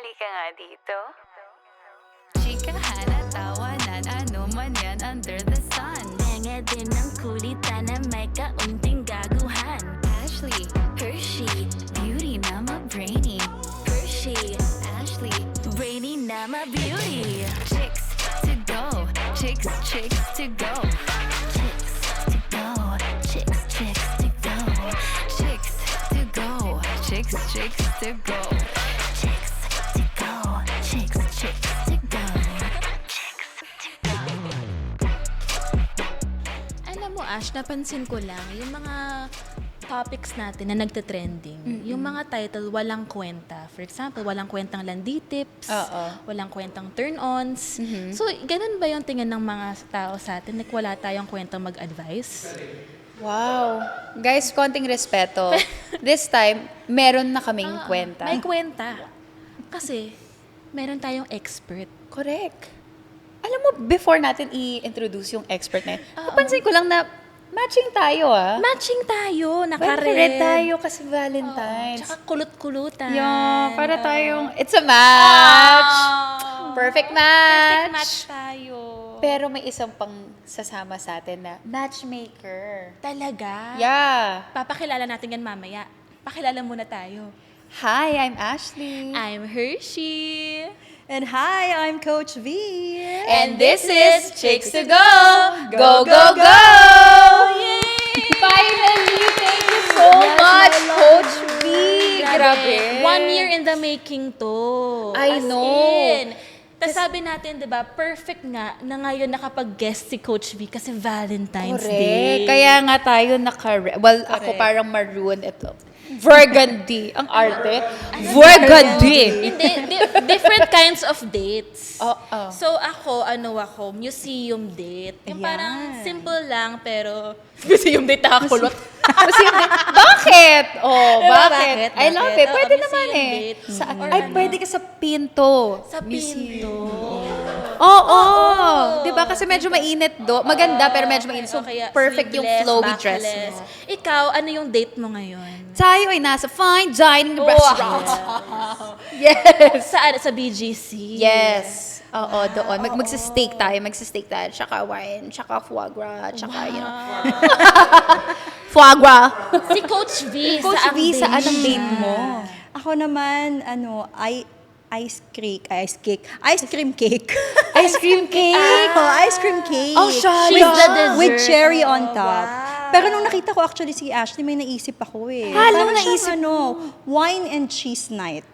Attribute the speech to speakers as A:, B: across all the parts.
A: Halika nga dito. Chikahan at tawanan, ano man yan under the sun.
B: Tenga din ng kulitan na may kaunting gaguhan.
A: Ashley,
B: Hershey,
A: beauty na ma-brainy.
B: Hershey,
A: Ashley,
B: brainy na ma-beauty.
A: chicks to go. Chicks to go.
B: Chicks to go, chicks to go.
A: Chicks to go. Chicks to go.
B: Chicks to go, chicks to go. Chicks to go.
C: Alam mo, Ash, napansin ko lang, yung mga topics natin na nagte-trending, yung mga title, walang kwenta. For example, walang kwentang landi tips, walang kwentang turn-ons. So, ganun ba yung tingin ng mga tao sa atin? Like, wala tayong kwentang mag-advise?
D: Wow. Guys, konting respeto. This time, meron na kaming kwenta.
C: May kwenta. Kasi, meron tayong expert.
D: Correct. Alam mo, before natin i-introduce yung expert na yun, napansin ko lang na matching tayo
C: Matching tayo,
D: Red
C: naka-red.
D: tayo kasi Valentine's.
C: Tsaka kulot-kulutan.
D: Yung, para tayong, it's a match! Perfect match!
C: Perfect match tayo.
D: Pero may isang pang sasama sa atin na matchmaker.
C: Talaga?
D: Yeah.
C: Papakilala natin yan mamaya. Pakilala muna tayo.
D: Hi, I'm Ashley.
C: I'm Hershey.
E: And hi, I'm Coach V.
D: And this is Chicks to Go! Go, go, go! Finally! Thank you so much, Coach V! Grabe.
C: 1 year in the making to.
D: I
C: As
D: know.
C: in. Tapos sabi natin, di ba, perfect nga na ngayon nakapag-guest si Coach V kasi Valentine's Day.
D: Correct. Kaya nga tayo well, ako parang maroon ito. Burgundy. Ang arte. Burgundy.
C: Hindi, different kinds of dates.
D: Oo.
C: So ako, museum date. Yung parang simple lang, pero museum date nakakulot.
D: Bakit? Oh,
C: Diba,
D: bakit? I love
C: Bakit?
D: it. Pwede
C: Oo,
D: naman
C: museum
D: eh.
C: date.
D: Saan?
C: Or
D: Ay,
C: ano?
D: pwede ka sa Pinto.
C: Sa Pinto.
D: Oo. Diba? Kasi medyo mainit do. Maganda, pero medyo mainit. So,
C: O kaya
D: perfect yung
C: sleeveless,
D: flowy dress
C: backless.
D: mo.
C: Ikaw, ano yung date mo ngayon?
D: Tayo ay nasa fine dining restaurant. Yes.
C: Saan? Sa BGC?
D: Yes. Oo, doon. Magsa-steak tayo. Tsaka wine, tsaka foie gras, tsaka, you know. Foie gras.
C: Si Coach V.
D: Coach
C: saang
D: V, saan ang
C: siya?
D: date mo?
E: Ako naman, ice cream cake.
D: Ice cream cake.
E: Oh, ice cream cake.
D: Oh, siya.
C: She's the dessert.
E: With cherry on top. Pero nung nakita ko actually si Ashley, may naisip ako eh.
D: Anong
E: Parang
D: naisip
E: siyang, wine and cheese night.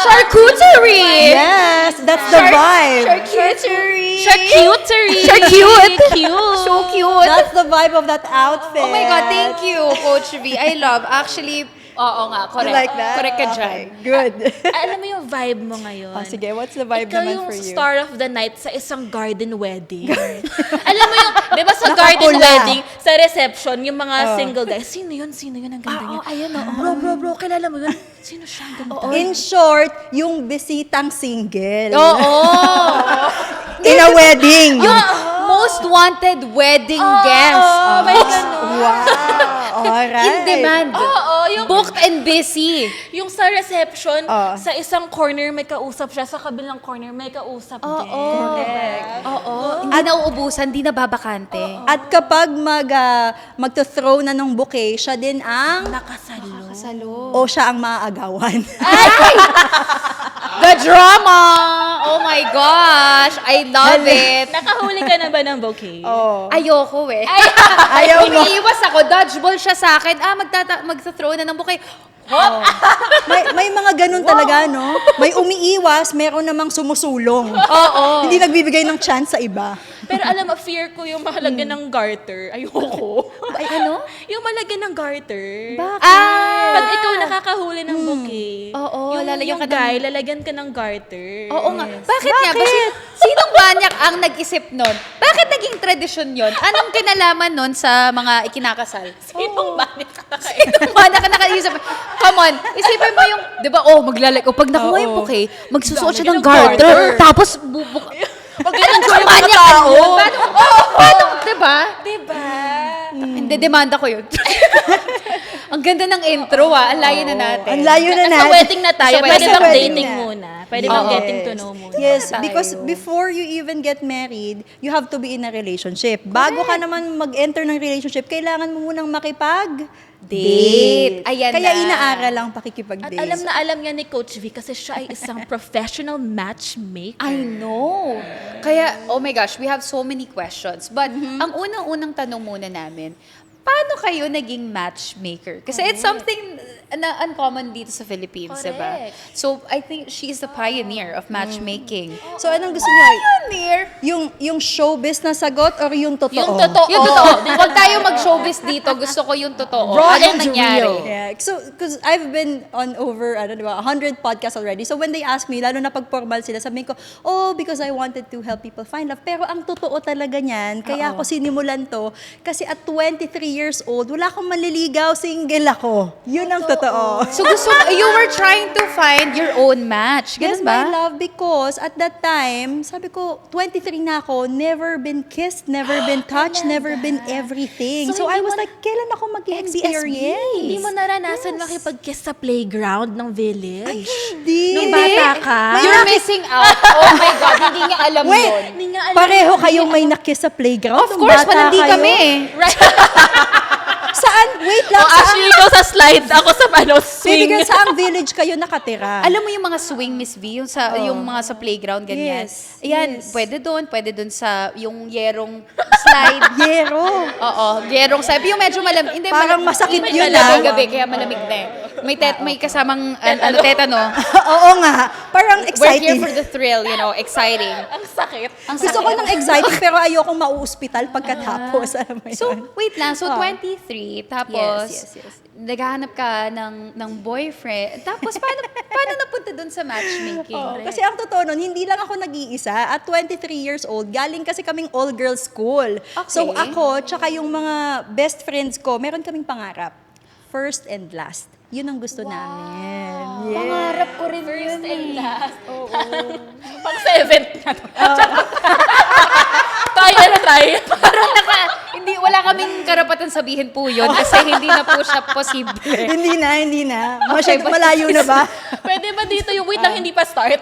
D: Charcuterie!
E: Yes, that's the vibe.
D: Charcuterie!
C: Charcuterie!
D: Cute!
C: Cute!
D: So cute!
E: That's the vibe of that outfit.
D: Oh my God, thank you, Coach V. I love. Actually, oo nga,
E: You
D: correct.
E: like that?
D: Correct ka dyan.
E: Okay, good.
C: Alam mo yung vibe mo ngayon?
E: Oh, sige, what's the vibe
C: Ikaw
E: naman
C: yung
E: for you?
C: star of the night sa isang garden wedding. Alam mo yung, di ba sa garden
E: Nakapula.
C: wedding, sa reception, yung mga single guys, sino yun? Ang ganda niya.
D: ayun,
C: Bro, kilala mo yun? Sino siya? Ang ganda.
E: In short, yung bisitang single.
D: Oo!
E: In a wedding.
D: Yung most wanted wedding guest.
C: Oh, may ganun.
E: Wow. Alright.
D: In demand.
C: Oo, yung,
D: Booked and busy.
C: yung sa reception,
E: Oh.
C: sa isang corner may kausap siya, sa kabilang corner may kausap din.
D: Oo. Hindi na uubusan, hindi na babakante.
E: At kapag magto-throw na ng bouquet, siya din ang
C: Nakasalo.
E: o siya ang maaagawan.
D: The drama! Oh my gosh! I love it!
C: Nakahuli ka na ba ng bouquet?
E: Oh.
D: Ayoko eh.
E: Ayaw mo.
D: Umiiwas ako, dodgeball siya sa akin. Magsa-throw na ng bouquet.
E: May mga ganun talaga, no? May umiiwas, meron namang sumusulong.
D: Oo.
E: Hindi nagbibigay ng chance sa iba.
C: Pero alam mo, fear ko yung mahalagyan ng garter. Ayoko.
D: Ay, ano?
C: Yung malagyan ng garter.
D: Ah!
C: Pag ikaw nakakahuli ng bouquet,
D: Oo,
C: yung,
D: lalagyan
C: yung
D: ka ng-
C: guy, lalagyan ka ng garter.
D: Oo nga. Bakit nga? Sinong banyak ang nag-isip nun? Bakit naging tradisyon yon? Anong kinalaman nun sa mga ikinakasal?
C: Sinong banit ka
D: Sinong banyak ang nakaisip? Come on, isipin mo yung, di ba, pag nakuha yung bouquet, magsusuot siya ng garter, tapos bubuk...
C: Mag-enjoy
D: Ang banyak ka nun? Paano, di ba?
C: Diba?
D: Hindi, demanda ko yun. Ang ganda ng intro Ang layo na natin.
E: Ang layo na
C: Nasa
E: natin.
C: wedding na tayo.
D: Sa
C: Pwede
D: wedding.
C: bang
E: Sa wedding
C: dating
E: na.
C: muna? Pwede bang getting to know muna?
E: Yes,
D: Tayo.
E: because before you even get married, you have to be in a relationship. Bago ka naman mag-enter ng relationship, kailangan mo munang makipag-date.
D: Ayan
E: Kaya
D: na.
E: inaaral lang
C: At
E: pakikipag-date.
C: alam niya ni Coach V kasi siya ay isang professional matchmaker.
D: I know. Kaya, oh my gosh, we have so many questions. But ang unang-unang tanong muna namin, paano kayo naging matchmaker? Kasi it's something na uncommon dito sa Philippines, diba?
C: Correct.
D: So, I think she is the pioneer of matchmaking.
E: So, anong gusto niyo?
D: Pioneer?
E: Yung showbiz na sagot or yung totoo?
C: Yung totoo.
D: Yung totoo. Huwag tayo mag-showbiz dito. Gusto ko yung totoo.
E: Raw
D: Anong
E: and
D: nangyari?
E: real. Yeah. So, because I've been on over, 100 podcasts already. So, when they ask me, lalo na pag formal sila, sabihin ko, because I wanted to help people find love. Pero ang totoo talaga niyan, kaya ako sinimulan to, kasi at 23 years old, wala akong manliligaw, single ako. Yun ang totoo.
D: So, you were trying to find your own match.
E: Yes,
D: Ganun ba?
E: my love, because at that time, sabi ko, 23 na ako, never been kissed, never been touched, never been everything. So, I was like, kailan ako mag-experience?
C: Hindi mo naranasan makipag-kiss sa playground ng village?
E: Hindi.
C: Nung bata ka?
D: You're missing out. Oh my God, hindi niya alam
E: Wait,
D: yun.
C: Hindi nga alam.
E: Pareho kayong may nakiss sa playground?
D: Of
E: nung
D: course,
E: bata
D: malandi
E: kayo?
D: kami eh.
C: Right.
E: Saan? Wait lang.
C: Oh, actually, ikaw sa slide, ako sa swing.
E: Bibigyan saang village kayo nakatira?
D: Alam mo yung mga swing, Miss V, yung mga sa playground, ganyan.
E: Yes,
D: Ayan,
E: yes.
D: pwede doon sa yung yerong slide.
E: Yero.
D: Oo, yerong slide. Yung medyo malamig. Hindi,
E: Parang masakit
D: may
E: yun,
D: gabi, kaya malamig na eh. May kasamang, tetano.
E: Oo nga. Parang
D: We're here
E: exciting.
D: for the thrill, exciting.
C: Ang sakit.
E: Gusto ko ng exciting pero ayokong mauuspital pagkatapos. Alam mo yun?
D: So, wait lang. So, 23, tapos,
E: Yes.
D: naghahanap ka ng boyfriend. Tapos, paano napunta dun sa matchmaking?
E: Kasi ang totoo nun, hindi lang ako nag-iisa. At 23 years old, galing kasi kaming all-girls school. So
D: Okay.
E: ako, tsaka yung mga best friends ko, meron kaming pangarap. First and last. Yun ang gusto namin. Yeah.
D: Pangarap ko rin
C: First
D: yun
C: and
D: eh.
C: last. Pang seventh na to. Tayo.
D: Parang wala kaming karapatan sabihin po yun kasi hindi na po siya posible.
E: Hindi na. Malayo na ba?
C: Pwede ba dito yung wait lang, hindi pa start?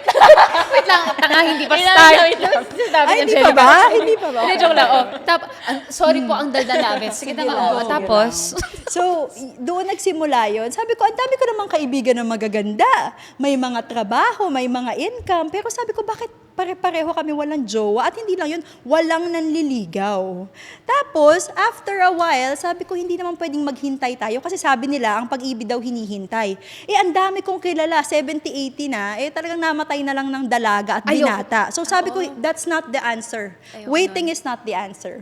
D: Wait lang, tanga, hindi pa
C: Wait lang,
D: start.
C: wait lang.
E: Ay, hindi pa ba? Hindi pa ba?
D: Hindi, joke lang. Sorry po, ang dalda namin. Sige na nga. Tapos,
E: So, doon nagsimula yon. Sabi ko, ang dami ko namang kaibigan na magaganda. May mga trabaho, may mga income. Pero sabi ko, bakit pare-pareho kami walang jowa? At hindi lang yun, walang nanliligaw. Tapos, after a while, sabi ko, hindi naman pwedeng maghintay tayo. Kasi sabi nila, ang pag-ibig daw hinihintay. Ang dami kong kilala, 70, 80 na, talagang namatay na lang ng dalaga at binata. So, sabi ko, that's not the answer. Waiting is not the answer.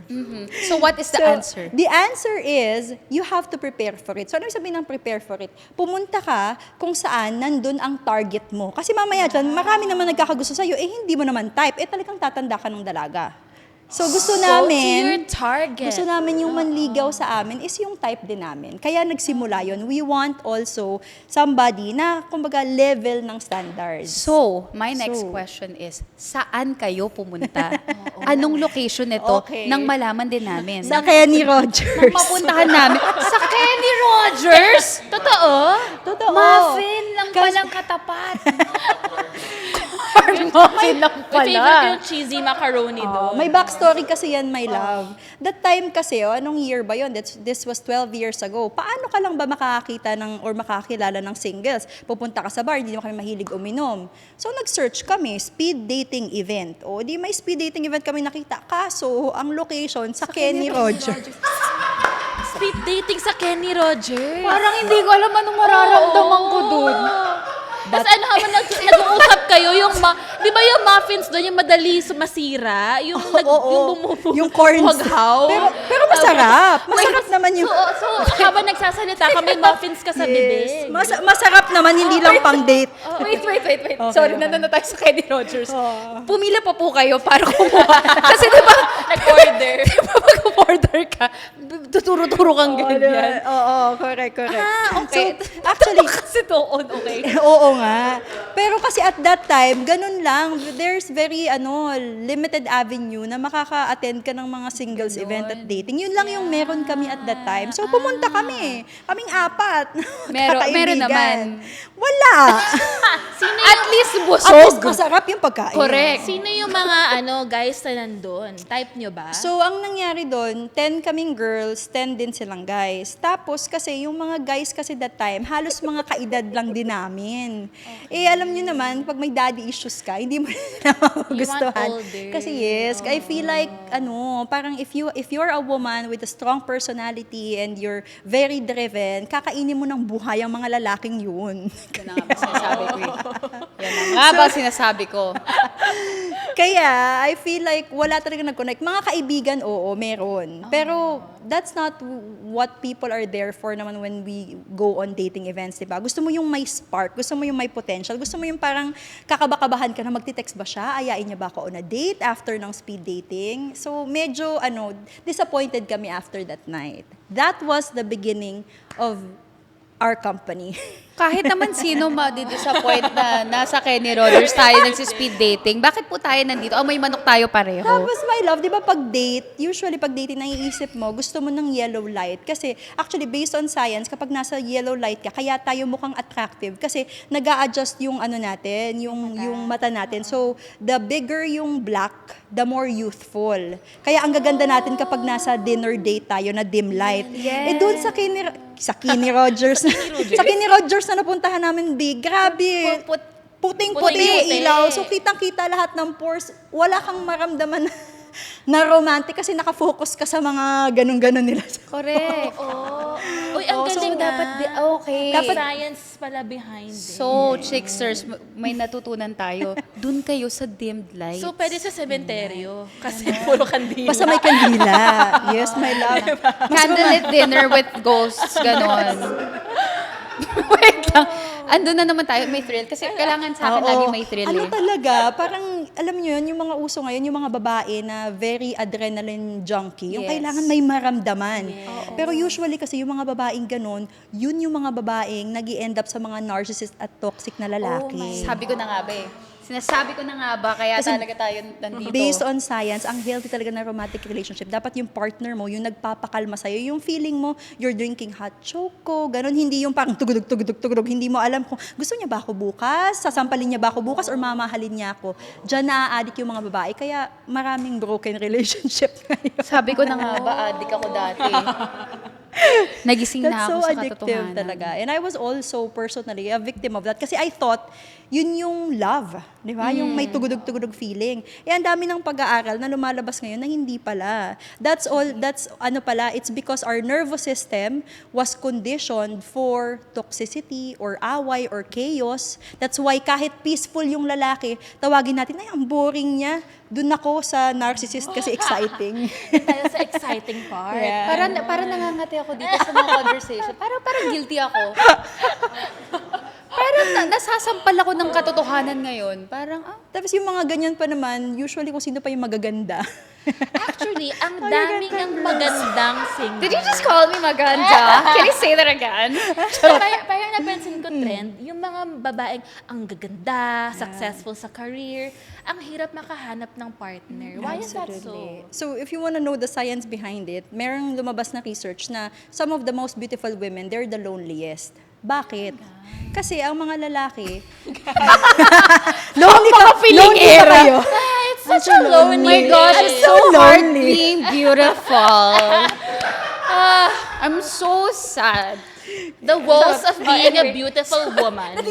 D: so what is the answer?
E: The answer is, you have to prepare for it. So, ano yung sabihin ng prepare for it? Pumunta ka kung saan nandun ang target mo. Kasi mamaya dyan, marami naman nagkakagusto sa'yo, hindi mo naman type. Talagang tatanda ka ng dalaga. So, gusto
C: to
E: namin,
C: your target.
E: gusto namin yung manligaw sa amin is yung type din namin. Kaya nagsimula yun. We want also somebody na, kumbaga, level ng standards.
D: So, my next
E: So-
D: question is, saan kayo pumunta? Anong location nito
E: Okay.
D: nang malaman din namin?
E: Sa Kenny Rogers.
D: Mapuntahan namin. Sa Kenny Rogers?
C: Totoo?
E: Totoo.
D: Muffin lang palang katapat. Muffin lang
C: My favorite
D: pala.
C: yung cheesy macaroni doon.
E: May backstory kasi yan, my love. That time kasi, anong year ba yun? This was 12 years ago. Paano ka lang ba makakakita or makakilala ng singles? Pupunta ka sa bar, hindi naman kami mahilig uminom. So, nag-search kami, speed dating event. O, di may speed dating event kami nakita. Kaso, ang location sa Kenny Rogers.
C: Speed dating sa Kenny Rogers.
D: Parang hindi ko alam anong mararamdaman ko dun.
C: Tapos ano habang nag-uusap kayo, di ba yung muffins doon, yung madali masira, yung bumubuo.
E: Yung corn.
C: Waghaw.
E: Pero masarap. Masarap naman yung...
C: So, habang nagsasalita ka, may muffins ka sa bibig.
E: Masarap naman, hindi lang pang date.
D: Wait. Sorry, nandun na tayo sa Kenny Rogers. Pumila pa po kayo para kumuha. Kasi di ba,
C: Nag-order.
D: pag order ka, tuturo-turo kang ganyan.
E: Oo, correct.
D: Okay.
E: So, actually,
D: kasi doon, okay.
E: oo nga. Pero kasi at that time, ganun lang. There's very limited avenue na makaka-attend ka ng mga singles event at dating. Yun lang yung meron kami at that time. So pumunta kami. Kaming 4.
D: Meron
E: kakaibigan.
D: naman.
E: Wala.
D: At least
E: At
D: busog.
E: least masarap yung pagkain.
D: Correct.
C: Sino yung mga guys na nandun? Type nyo ba?
E: So, ang nangyari doon, 10 kaming girls, 10 din silang guys. Tapos, kasi yung mga guys kasi that time, halos mga kaedad lang din namin. Alam nyo naman, pag may daddy issues ka, hindi mo na magustuhan.
C: older.
E: Kasi yes, I feel like, parang if you're a woman with a strong personality and you're very driven, kakainin mo ng buhay ang mga lalaking yun.
D: Yan na nga ba sinasabi ko eh. Yan na nga ba sinasabi ko.
E: Kaya, I feel like wala talaga nag-connect. Mga kaibigan, oo, meron. Pero, that's not what people are there for naman when we go on dating events, diba? Gusto mo yung may spark, gusto mo yung may potential, gusto mo yung parang kakabakabahan ka na magti-text ba siya, ayain niya ba ako on a date after ng speed dating. So, medyo, disappointed kami after that night. That was the beginning of our company.
D: Kahit naman sino ma-disappoint na nasa Kenny Rogers tayo nagsi-speed dating, bakit po tayo nandito? May manok tayo pareho.
E: Tapos, my love, di ba pag date, usually pag dating, naiisip mo, gusto mo ng yellow light. Kasi, actually, based on science, kapag nasa yellow light ka, kaya tayo mukhang attractive. Kasi, nag-a-adjust yung natin, yung mata natin. So, the bigger yung black, the more youthful. Kaya, ang gaganda natin kapag nasa dinner date tayo na dim light.
D: Yes.
E: Doon sa Kenny Rogers. Sa Kenny Rogers na napuntahan namin, big. Grabe. Puting-puti yung ilaw. So, kitang-kita lahat ng pores. Wala kang maramdaman na romantic kasi nakafocus ka sa mga ganun-ganun nila.
D: Correct.
C: Uy, ang
E: so
C: galing
D: dapat okay.
C: Dapat science pala behind it.
D: So, chicksters, may natutunan tayo. Dun kayo sa dimmed lights.
C: So, pwede sa sementeryo. Kasi puro kandila.
E: Basta may kandila. Yes, my love.
D: Candlelit dinner with ghosts, ganon. Wait lang. Andun na naman tayo, may thrill. Kasi kailangan sa akin lagi may thrill eh.
E: Talaga, parang, alam niyo yun, yung mga uso ngayon, yung mga babae na very adrenaline junkie, yung
D: Yes.
E: kailangan may maramdaman. Pero usually kasi yung mga babaeng ganun, yun yung mga babaeng nag-i-end up sa mga narcissist at toxic na lalaki.
D: Sabi ko na nga ba eh. Sinasabi ko na nga ba, kaya
E: Kasi
D: talaga tayo nandito.
E: Based on science, ang healthy talaga na romantic relationship, dapat yung partner mo, yung nagpapakalma sa'yo, yung feeling mo, you're drinking hot choco, ganun, hindi yung parang tugudog, hindi mo alam kung gusto niya ba ako bukas, sasampalin niya ba ako bukas, or mamahalin niya ako. Diyan na-addict yung mga babae, kaya maraming broken relationship ngayon.
D: Sabi ko na nga ba, adik ako dati. Nagising na
E: That's
D: ako
E: so
D: sa
E: addictive
D: katotohanan.
E: talaga. And I was also personally a victim of that kasi I thought yun yung love, di ba? Yung may tugudog-tugudog feeling. Ang dami ng pag-aaral na lumalabas ngayon na hindi pala. That's it's because our nervous system was conditioned for toxicity or away or chaos. That's why kahit peaceful yung lalaki, tawagin natin, ay, ang boring niya. Doon ako sa narcissist kasi exciting.
C: Tayo sa exciting part.
E: Yeah.
D: Parang nangangati ako dito sa mga conversation. Parang guilty ako. Parang nasasampal ako ng katotohanan ngayon. Parang,
E: Tapos yung mga ganyan pa naman, usually kung sino pa yung magaganda.
C: Actually, ang daming ang magandang singer.
D: did you just call me maganda? Can you say that again?
C: Kaya napansin ko trend, yung mga babaeng ang gaganda, successful sa career, ang hirap makahanap ng partner. Why is that so?
E: So, if you wanna know the science behind it, merong lumabas na research na some of the most beautiful women, they're the loneliest. Bakit? Kasi ang mga lalaki, lonely ba kayo?
C: It's such a lonely.
D: Oh my God,
E: I'm
D: it's
E: so
D: so hard
E: lonely.
D: being beautiful. I'm so sad.
C: The walls of being a beautiful woman.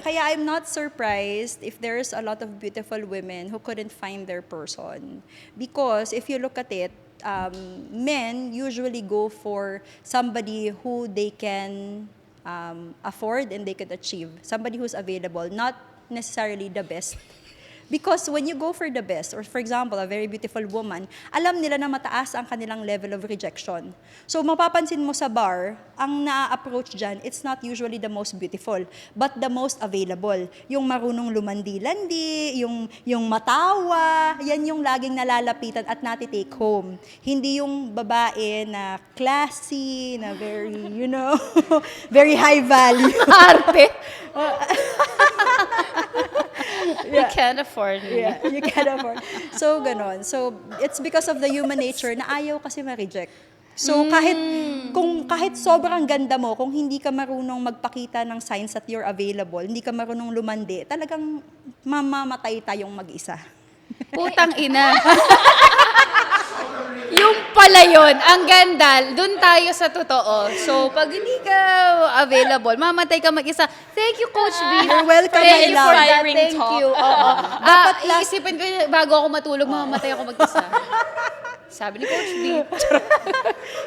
E: Kaya I'm not surprised if there's a lot of beautiful women who couldn't find their person. Because if you look at it, men usually go for somebody who they can afford and they could achieve. Somebody who's available, not necessarily the best. Because when you go for the best, or for example, a very beautiful woman, alam nila na mataas ang kanilang level of rejection. So mapapansin mo sa bar, ang na-approach dyan, it's not usually the most beautiful, but the most available. Yung marunong lumandi-landi, yung matawa, yan yung laging nalalapitan at nati-take home. Hindi yung babae na classy, na very, very high value.
D: Arte. You can't afford me.
E: Yeah, you can afford. So, ganon. So, it's because of the human nature na ayaw kasi ma-reject. So, kahit sobrang ganda mo, kung hindi ka marunong magpakita ng signs that you're available, hindi ka marunong lumandi, talagang mamamatay tayong mag-isa.
D: Putang ina. Yung pala yun, ang ganda, dun tayo sa totoo. So, pag hindi ka available, mamatay ka mag-isa. Thank you, Coach V.
E: You're welcome,
D: Thank
E: my
D: you
E: love.
D: for that.
C: Inspiring
D: Thank
C: talk.
D: you. Oo. Dapat iisipin ko, bago ako matulog, mamamatay ako mag-isa. Sabi ni Coach V.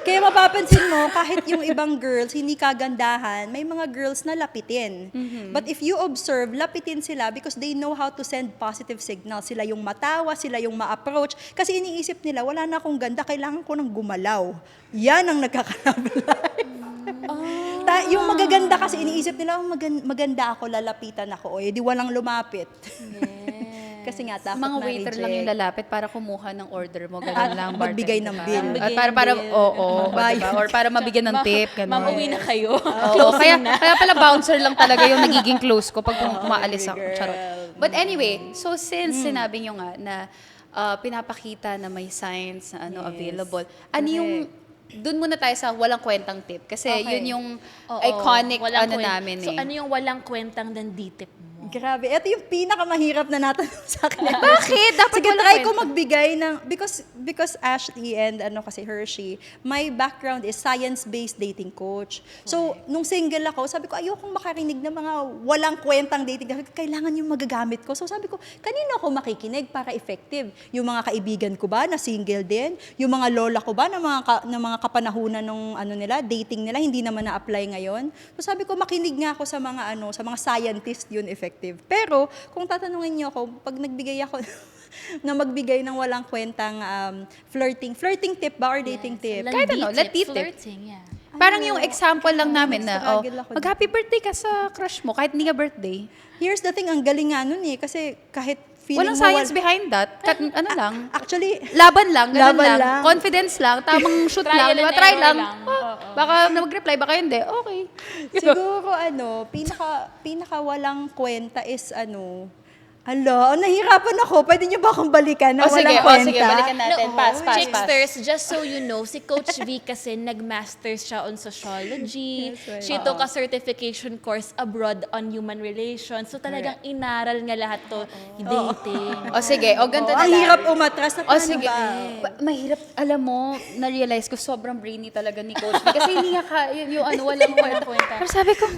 E: Kaya mapapansin mo, kahit yung ibang girls, hindi kagandahan, may mga girls na lapitin. But if you observe, lapitin sila because they know how to send positive signals. Sila yung matawa, sila yung ma-approach. Kasi iniisip nila, wala na akong ganda, kailangan ko ng gumalaw. Yan ang nagkakalab life. Yung magaganda kasi iniisip nila, maganda ako, lalapitan ako. O, di walang lumapit. Kasi nga, takot
D: Mga
E: na
D: waiter lang yung lalapit para kumuha ng order mo. Ganun
E: At
D: lang.
E: magbigay ng bill.
D: At para, diba? Or para mabigyan ng tip. Ganun.
C: Ma'am, uwi na kayo.
D: Oo, kaya pala bouncer lang talaga yung nagiging close ko pag umaalis ako. Charot. But anyway, so since sinabi nyo nga na pinapakita na may signs na available, ano yung, dun muna tayo sa walang kwentang tip. Kasi yun yung iconic namin
C: So, ano yung walang kwentang nanditip mo?
E: Grabe. Ito yung pinakamahirap na natanong sa akin.
D: Bakit? Dapat
E: Sige,
D: walang
E: try ko
D: kwenta.
E: magbigay ng, because Ashley and kasi Hershey, my background is science-based dating coach. So, nung single ako, sabi ko, ayokong makarinig ng mga walang kwentang dating. Kailangan yung magagamit ko. So, sabi ko, kanino ako makikinig para effective? Yung mga kaibigan ko ba na single din? Yung mga lola ko ba na mga kapanahunan ng dating nila, hindi naman na-apply ngayon? So, sabi ko, makinig nga ako sa mga scientist yun effective. Pero, kung tatanungin niyo ako, pag nagbigay ako na magbigay ng walang kwentang flirting tip ba or dating tip?
D: Kahit latitip.
C: Flirting, yeah.
D: Parang yung example lang namin na,
E: struggle ako
D: mag-happy birthday ka sa crush mo, kahit hindi ka birthday.
E: Here's the thing, ang galing nga nun kasi kahit feeling
D: Walang
E: mo
D: science behind that. Lang.
E: Actually,
D: Laban lang, ganun
E: Laban
D: lang.
E: lang.
D: Confidence lang, tamang shoot
C: Trial
D: lang, diba?
C: and
D: Try
C: error
D: lang.
C: lang.
D: Baka na mag-reply, baka hindi. Okay.
E: siguro pinaka walang kwenta is nahirapan ako. Pwede niyo ba akong balikan na walang kwenta?
D: Sige, balikan natin. Pass.
C: Chicksters, just so you know, si Coach V kasi nag-masters siya on sociology.
E: That's right.
C: She took a certification course abroad on human relations. So talagang inaral nga lahat to, dating.
D: Sige, ganito na
E: Ang
D: lang.
E: hirap umatras na paano
D: Sige.
E: ba?
D: Mahirap, alam mo, na-realize ko sobrang brainy talaga ni Coach. Kasi hindi nga walang kwenta. Pero sabi ko,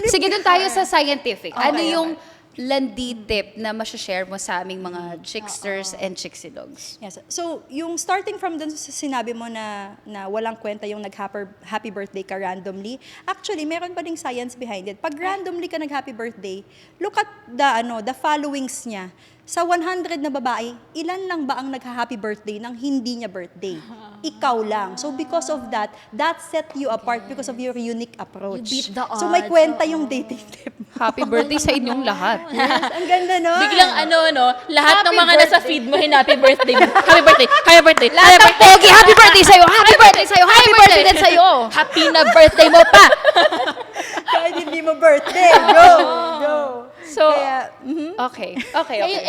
D: sige doon tayo sa scientific. Ano yung landi tip na masashare mo sa aming mga chicksters and chixilogs?
E: Yes. So, yung starting from dun sa sinabi mo na walang kwenta yung nag-happy birthday ka randomly, actually, meron pa ding science behind it. Pag randomly ka nag-happy birthday, look at the followings niya. Sa 100 na babae, ilan lang ba ang nag-happy birthday nang hindi niya birthday? Ikaw lang. So because of that set you apart because of your unique approach.
C: You beat the
E: So may
C: odds.
E: kwenta yung dating tip.
D: Happy birthday sa inyong lahat.
E: Yes, ang ganda no?
C: Biglang lahat ng
D: Happy
C: mga nasa
D: birthday.
C: feed mo, happy birthday. Happy birthday. Happy birthday.
D: Lahat ng pogi, happy birthday sa'yo! Happy birthday sa'yo! Happy birthday din sa'yo!
C: Happy na birthday mo pa.
E: Kahit hindi mo birthday. Go! Go!
D: So,
E: Kaya,
D: okay.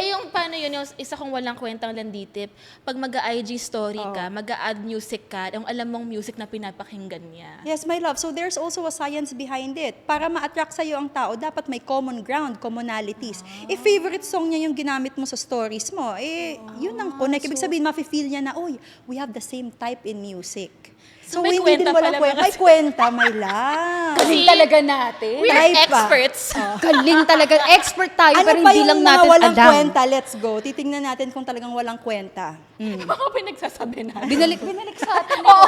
C: Yung paano yun, yung isa kong walang kwentang landitip, pag mag-IG story ka, mag-add music ka, yung alam mong music na pinapakinggan niya.
E: yes, my love. So there's also a science behind it. Para ma-attract sa'yo ang tao, dapat may common ground, commonalities. If favorite song niya yung ginamit mo sa stories mo, yun ang connect. Ibig sabihin, mafe-feel niya na, we have the same type in music.
C: So,
E: So,
C: may
E: hindi din
C: kwenta
E: walang
C: pala
E: kwenta. May kwenta, my love.
D: Galing talaga natin.
C: We're
E: Type pa.
C: experts.
D: Galing talaga. Expert tayo,
E: Ano
D: pero
E: pa
D: hindi
E: yung
D: lang
E: mga
D: natin
E: walang
D: alam.
E: kwenta? Let's go. Titingnan natin kung talagang walang kwenta.
C: Baka pinagsasabi na.
D: Binalik sa atin. Oo.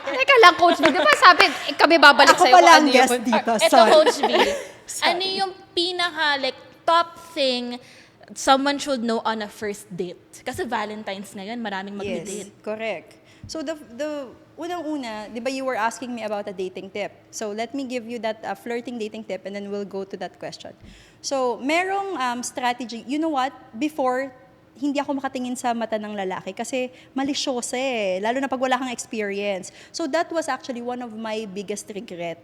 D: Teka lang, Coach B. Di ba sabi, kami babalik
E: Ako
D: sa'yo
E: pala ang
D: kung ano
E: guest
D: yun.
E: dito.
C: Ito,
E: Sorry.
C: Coach B. Ano yung pinaka, top thing someone should know on a first date. Kasi Valentine's ngayon, maraming mag-date.
E: Correct. So the unang-una, di ba you were asking me about a dating tip. So let me give you that flirting dating tip and then we'll go to that question. So merong strategy. You know what? Before, hindi ako makatingin sa mata ng lalaki kasi malisyosa lalo na pag wala kang experience. So that was actually one of my biggest regret.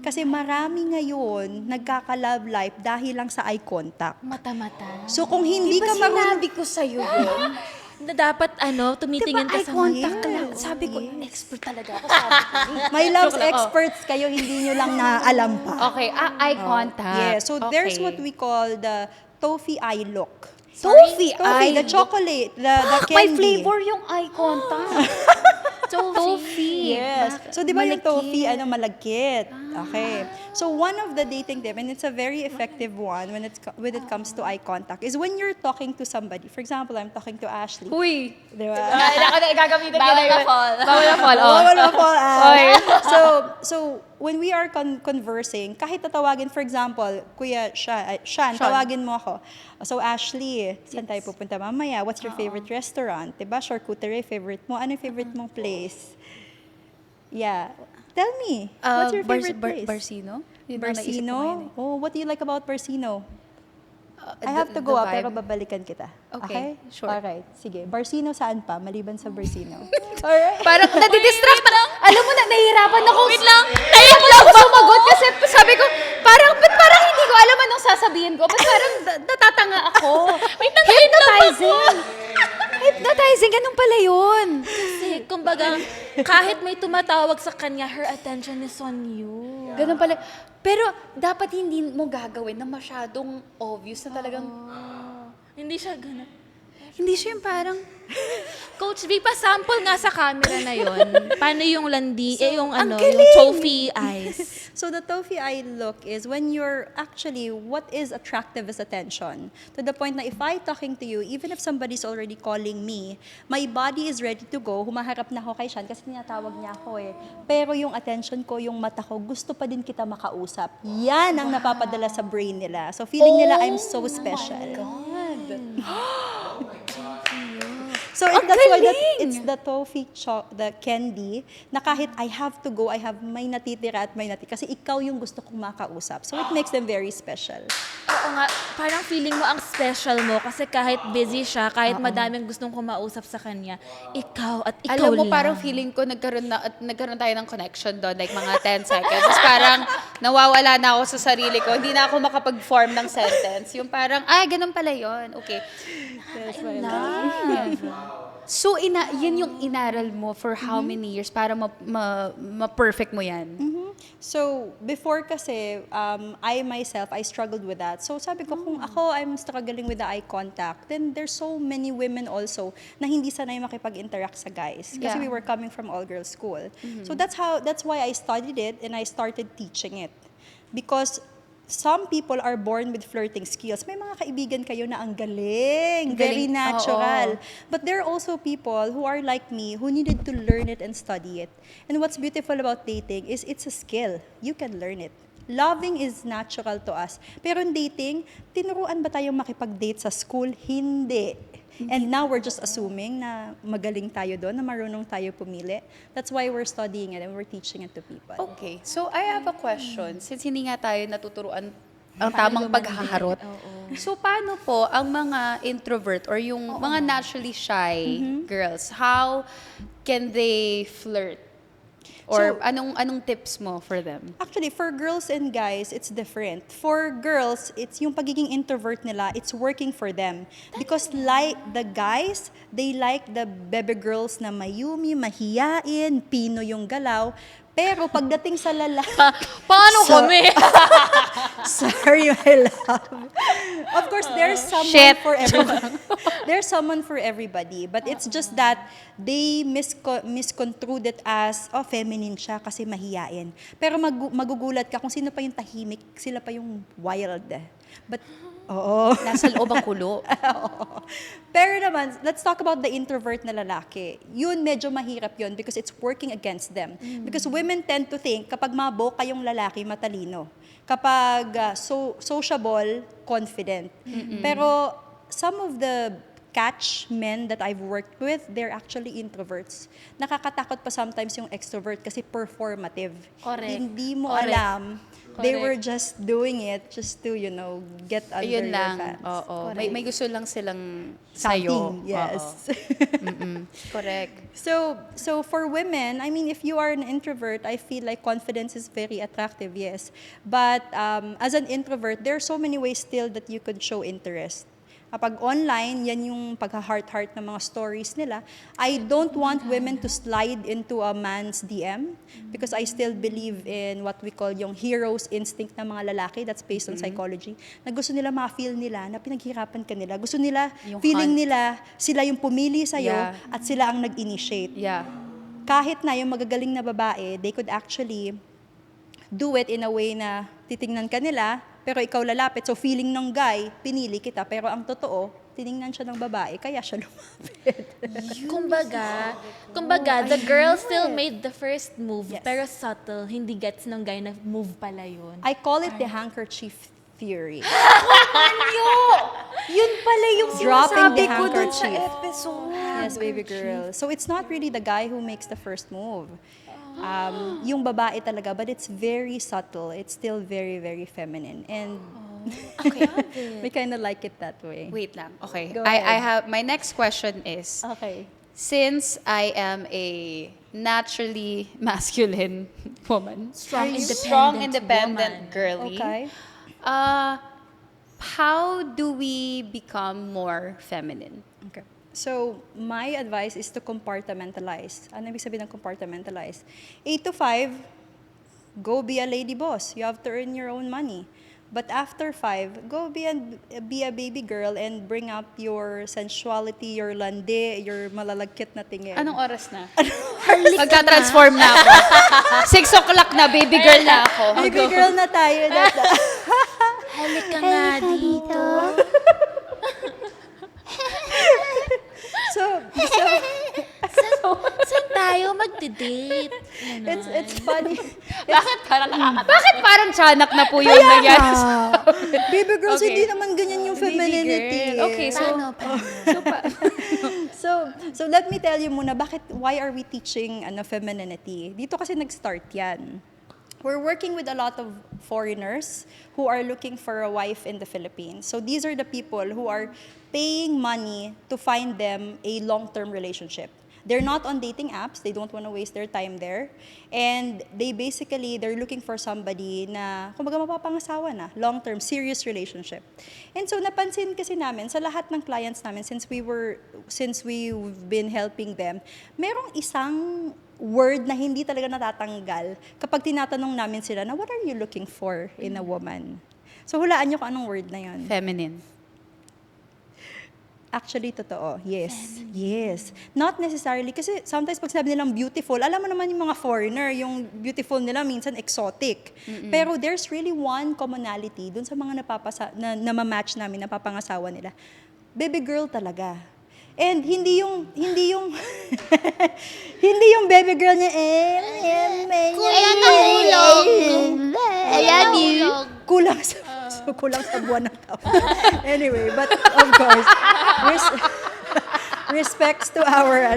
E: Kasi marami ngayon nagkaka-love life dahil lang sa eye contact.
C: Mata-mata.
E: So kung hindi ka
D: Sinabi ko sa'yo yun.
C: Na dapat, tumitingin ka
D: Eye
C: sa
D: contact ka
C: mata.
D: lang. Sabi ko, expert talaga ako. Sabi ko.
E: may loves experts kayo, hindi nyo lang naalam pa.
D: Okay, eye contact.
E: Yeah, so there's
D: Okay.
E: what we call the toffee eye look.
D: Toffee
E: Toffee,
D: eye.
E: the chocolate, the candy.
D: May flavor yung eye contact. Toffee.
E: Yes. So, di ba yung toffee,
D: Malagkit.
E: malagkit? Okay. So, one of the dating tip, and it's a very effective one when it comes to eye contact, is when you're talking to somebody. For example, I'm talking to Ashley.
D: Uy.
E: Di ba?
D: Gagamitin
C: Bawal na fall.
D: Bawal na fall. Oh.
E: Bawal na fall, Ash.
D: Okay.
E: So, when we are conversing, kahit tatawagin, for example, Kuya Sean, tawagin mo ako. So, Ashley, saan tayo pupunta mamaya? What's your favorite restaurant? Diba? Charcuterie, favorite mo? Ano yung favorite mong place? Yeah. Tell me, what's your favorite place?
D: Barsino? Yun ang naisip ko ngayon
E: Barsino? Oh, what do you like about Barsino? I
D: The-
E: have to go
D: the
E: pero
D: vibe.
E: babalikan kita.
D: Okay, sure.
E: Alright, sige. Barsino saan pa? Maliban sa Barsino. Alright.
D: Parang nadidistract. Alam mo na, nahihirapan ako. Wait lang. Nahihirapan ako sumagot kasi sabi ko, ba't parang hindi ko alam anong sasabihin ko. Ba't parang natatanga ako. Wait lang, hypnotizing. Hypnotizing, ganun pala yun.
C: Kasi, kumbaga, kahit may tumatawag sa kanya, her attention is on you.
D: Ganun pala. Pero dapat hindi mo gagawin na masyadong obvious na talagang,
C: Hindi siya ganun.
D: hindi siya yung parang,
C: Coach V, pa-sample nga sa camera na yon. Paano yung landi, yung
E: ang
C: yung
E: galing!
C: toffee eyes.
E: So the toffee eye look is when you're actually, what is attractive is attention. To the point na if I talking to you, even if somebody's already calling me, my body is ready to go, humaharap na ako kay Sean kasi tinatawag niya ako Pero yung attention ko, yung mata ko, gusto pa din kita makausap. Yan ang napapadala sa brain nila. So feeling nila I'm so special. So that's why it's the toffee the candy na kahit I have to go, I have may natitira at may natitira. Kasi ikaw yung gusto kong makausap. So it makes them very special.
C: Oo nga, parang feeling mo ang special mo kasi kahit busy siya, kahit madaming gustong kumausap sa kanya, ikaw at ikaw
D: alam mo,
C: lang.
D: parang feeling ko nagkaroon tayo ng connection doon, like mga 10 seconds. Tapos parang nawawala na ako sa sarili ko. Hindi na ako makapag-form ng sentence. Yung parang, ganun pala yun. Okay.
E: That's why
D: So, yun yung inaral mo for how many years para ma-perfect mo yan?
E: So, before kasi, I myself, I struggled with that. So, sabi ko, kung ako, I'm struggling with the eye contact, then there's so many women also na hindi sanay makipag-interact sa guys. Kasi
D: Yeah.
E: we were coming from all-girls school. So, that's why I studied it and I started teaching it. Because some people are born with flirting skills. May mga kaibigan kayo na ang galing, very
D: Galing,
E: natural.
D: oo.
E: But there are also people who are like me who needed to learn it and study it. And what's beautiful about dating is it's a skill. You can learn it. Loving is natural to us. Pero in dating, tinuruan ba tayong makipag-date sa school? Hindi. And now we're just assuming na magaling tayo doon, na marunong tayo pumili. That's why we're studying it and we're teaching it to people.
D: Okay. So, I have a question. Since hindi nga tayo natuturuan ang tamang paghaharot. So, paano po ang mga introvert or yung mga naturally shy girls, how can they flirt? Or
E: So-
D: anong tips mo for them?
E: Actually, for girls and guys, it's different. For girls, it's yung pagiging introvert nila, it's working for them. Because like the guys, they like the baby girls na mayumi, mahiyain, pino yung galaw. Pero pagdating sa lalaki,
C: Paano kami?
E: sorry, my love. Of course, there's someone
D: Shit.
E: for everybody. There's someone for everybody. But it's just that they misconstrued it as, feminine siya kasi mahiyain. Pero magugulat ka kung sino pa yung tahimik, sila pa yung wild. But, oo.
D: Nasa loob ang kulo.
E: Pero naman, let's talk about the introvert na lalaki. Yun, medyo mahirap yun because it's working against them. Because women tend to think, kapag maboka yung lalaki, matalino. Kapag sociable, confident. Pero some of the catch men that I've worked with, they're actually introverts. Nakakatakot pa sometimes yung extrovert kasi performative.
C: Correct.
E: Hindi mo
C: Correct.
E: alam. They
C: Correct.
E: were just doing it just to, get under
D: Ayun
E: your
D: lang.
E: fans.
D: Oo. May gusto lang silang sa'yo.
E: Something, yes.
D: Correct.
E: So for women, I mean, if you are an introvert, I feel like confidence is very attractive, yes. But as an introvert, there are so many ways still that you could show interest. Kapag online, yan yung pagka-heart-heart ng mga stories nila. I don't want women to slide into a man's DM because I still believe in what we call yung hero's instinct ng mga lalaki. That's based on psychology. Na gusto nila ma-feel nila na pinaghirapan ka nila. Gusto nila,
D: Yung
E: feeling
D: hunt.
E: nila, sila yung pumili sa'yo
D: Yeah.
E: at sila ang nag-initiate.
D: Yeah.
E: Kahit na yung magagaling na babae, they could actually do it in a way na titingnan ka nila, pero ikaw lalapit. So feeling ng guy, pinili kita. Pero ang totoo, tiningnan siya ng babae, kaya siya lumapit.
C: Kumbaga, the girl still made the first move,
E: Yes.
C: pero subtle, hindi gets ng guy na move pala yun.
E: I call it the handkerchief theory.
D: Yun pala yung
E: Dropping the
D: sinasabi ko dun sa
E: handkerchief.
D: episode.
E: Yes, baby girl. So it's not really the guy who makes the first move. Yung babae talaga, but it's very subtle. It's still very, very feminine. And we kind of like it that way.
D: Wait lang. Okay.
E: Go
D: I
E: ahead.
D: have, my next question is,
E: Okay.
D: since I am a naturally masculine woman,
C: Strong,
D: strong,
C: woman.
D: independent girly,
E: Okay.
D: how do we become more feminine?
E: Okay. So, my advice is to compartmentalize. Ano ibig sabihin ng compartmentalize? 8 to 5, go be a lady boss. You have to earn your own money. But after 5, go be a baby girl and bring up your sensuality, your lande, your malalagkit na tingin.
D: Anong oras na? Magka-transform na ako. 6 o'clock na, baby girl na ako.
E: Baby girl na tayo.
C: Halika nga dito.
E: So,
C: Saan tayo magde-date?
E: it's funny.
D: Bakit parang tiyanak na po yung nangyari?
E: Baby girls,
D: Okay.
E: hindi naman ganyan yung femininity.
D: girl. Okay, so,
E: So let me tell you muna, why are we teaching femininity? Dito kasi nag-start yan. We're working with a lot of foreigners who are looking for a wife in the Philippines. So these are the people who are paying money to find them a long-term relationship. They're not on dating apps. They don't want to waste their time there. And they're looking for somebody na, kumbaga mapapangasawa na, long-term, serious relationship. And so napansin kasi namin, sa lahat ng clients namin, since we've been helping them, merong isang word na hindi talaga natatanggal kapag tinatanong namin sila na, what are you looking for in a woman? So hulaan nyo kung anong word na yon.
D: feminine.
E: Actually, totoo. Yes. Yes. Not necessarily. Kasi sometimes pag sabi nilang beautiful, alam mo naman yung mga foreigner, yung beautiful nila minsan exotic. Pero there's really one commonality dun sa mga na ma-match namin, napapangasawa nila. Baby girl talaga. And hindi yung hindi yung baby girl niya kulang sa buwan ng tao. Anyway, but of course, respects to our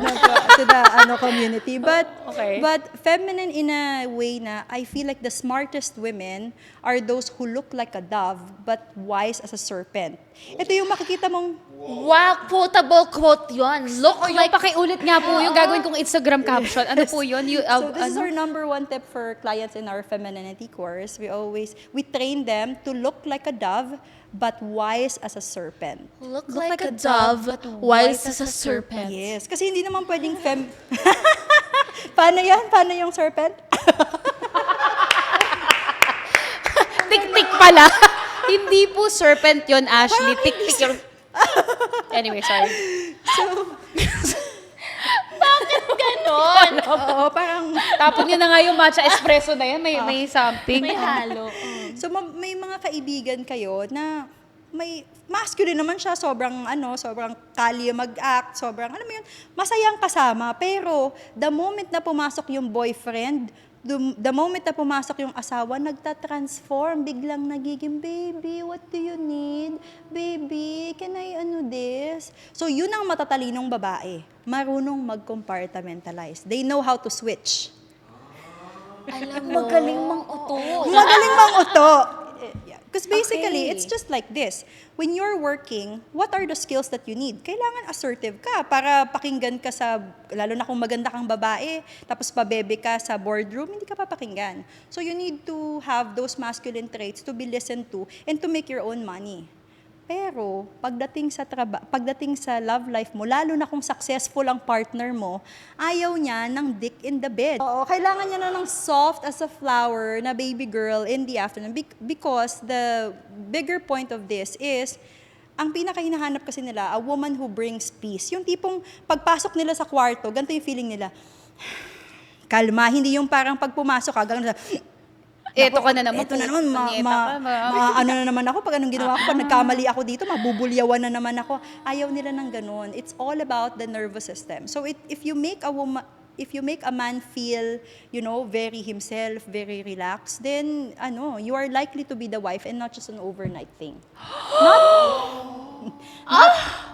E: to the community, but
D: Okay.
E: but feminine in a way na I feel like the smartest women are those who look like a dove but wise as a serpent. Ito yung makikita mong
C: Wow, quotable quote yun. Look
D: Yung
C: like
D: pakiulit nga po, yung gagawin kong Instagram caption. Ano po yun?
E: So this is our number one tip for clients in our femininity course. We train them to look like a dove, but wise as a serpent.
C: Look like a dove, wise as a serpent.
E: Yes, kasi hindi naman pwedeng Paano yan? Paano yung serpent?
D: Tik-tik pala. Hindi po serpent yun, Ashley. Tik-tik yung... Anyway, sorry.
C: Ganon.
E: Oo, parang...
D: Tapon nyo na nga yung matcha espresso na yan. May something.
C: May halo.
E: So may mga kaibigan kayo na may masculine naman siya, sobrang kalye mag-act, sobrang, alam mo yun, masayang kasama. Pero the moment na pumasok yung boyfriend, The moment na pumasok yung asawa, nagta-transform, biglang nagiging, baby, what do you need? Baby, can I this? So yun ang matatalinong babae. Marunong mag-compartmentalize. They know how to switch.
C: Alam mo, magaling mang uto.
E: Magaling mang uto. Because basically, it's just like this. When you're working, what are the skills that you need? Kailangan assertive ka para pakinggan ka sa, lalo na kung maganda kang babae, tapos pabebe ka sa boardroom, hindi ka papakinggan. So you need to have those masculine traits to be listened to and to make your own money. Pero pagdating sa love life mo, lalo na kung successful ang partner mo, ayaw niya ng dick in the bed. Oo, kailangan niya na ng soft as a flower na baby girl in the afternoon because the bigger point of this is ang pinakahinahanap kasi nila, a woman who brings peace. Yung tipong pagpasok nila sa kwarto, ganito yung feeling nila. Kalma, hindi yung parang pag pumasok ka, gano'n
D: Eto ka na naman.
E: Ito na naman, ano na naman ako, pag anong ginawa ko, pag nagkamali ako dito, mabubulyawan na naman ako. Ayaw nila ng ganun. It's all about the nervous system. So if you make a man feel, very himself, very relaxed, then you are likely to be the wife and not just an overnight thing.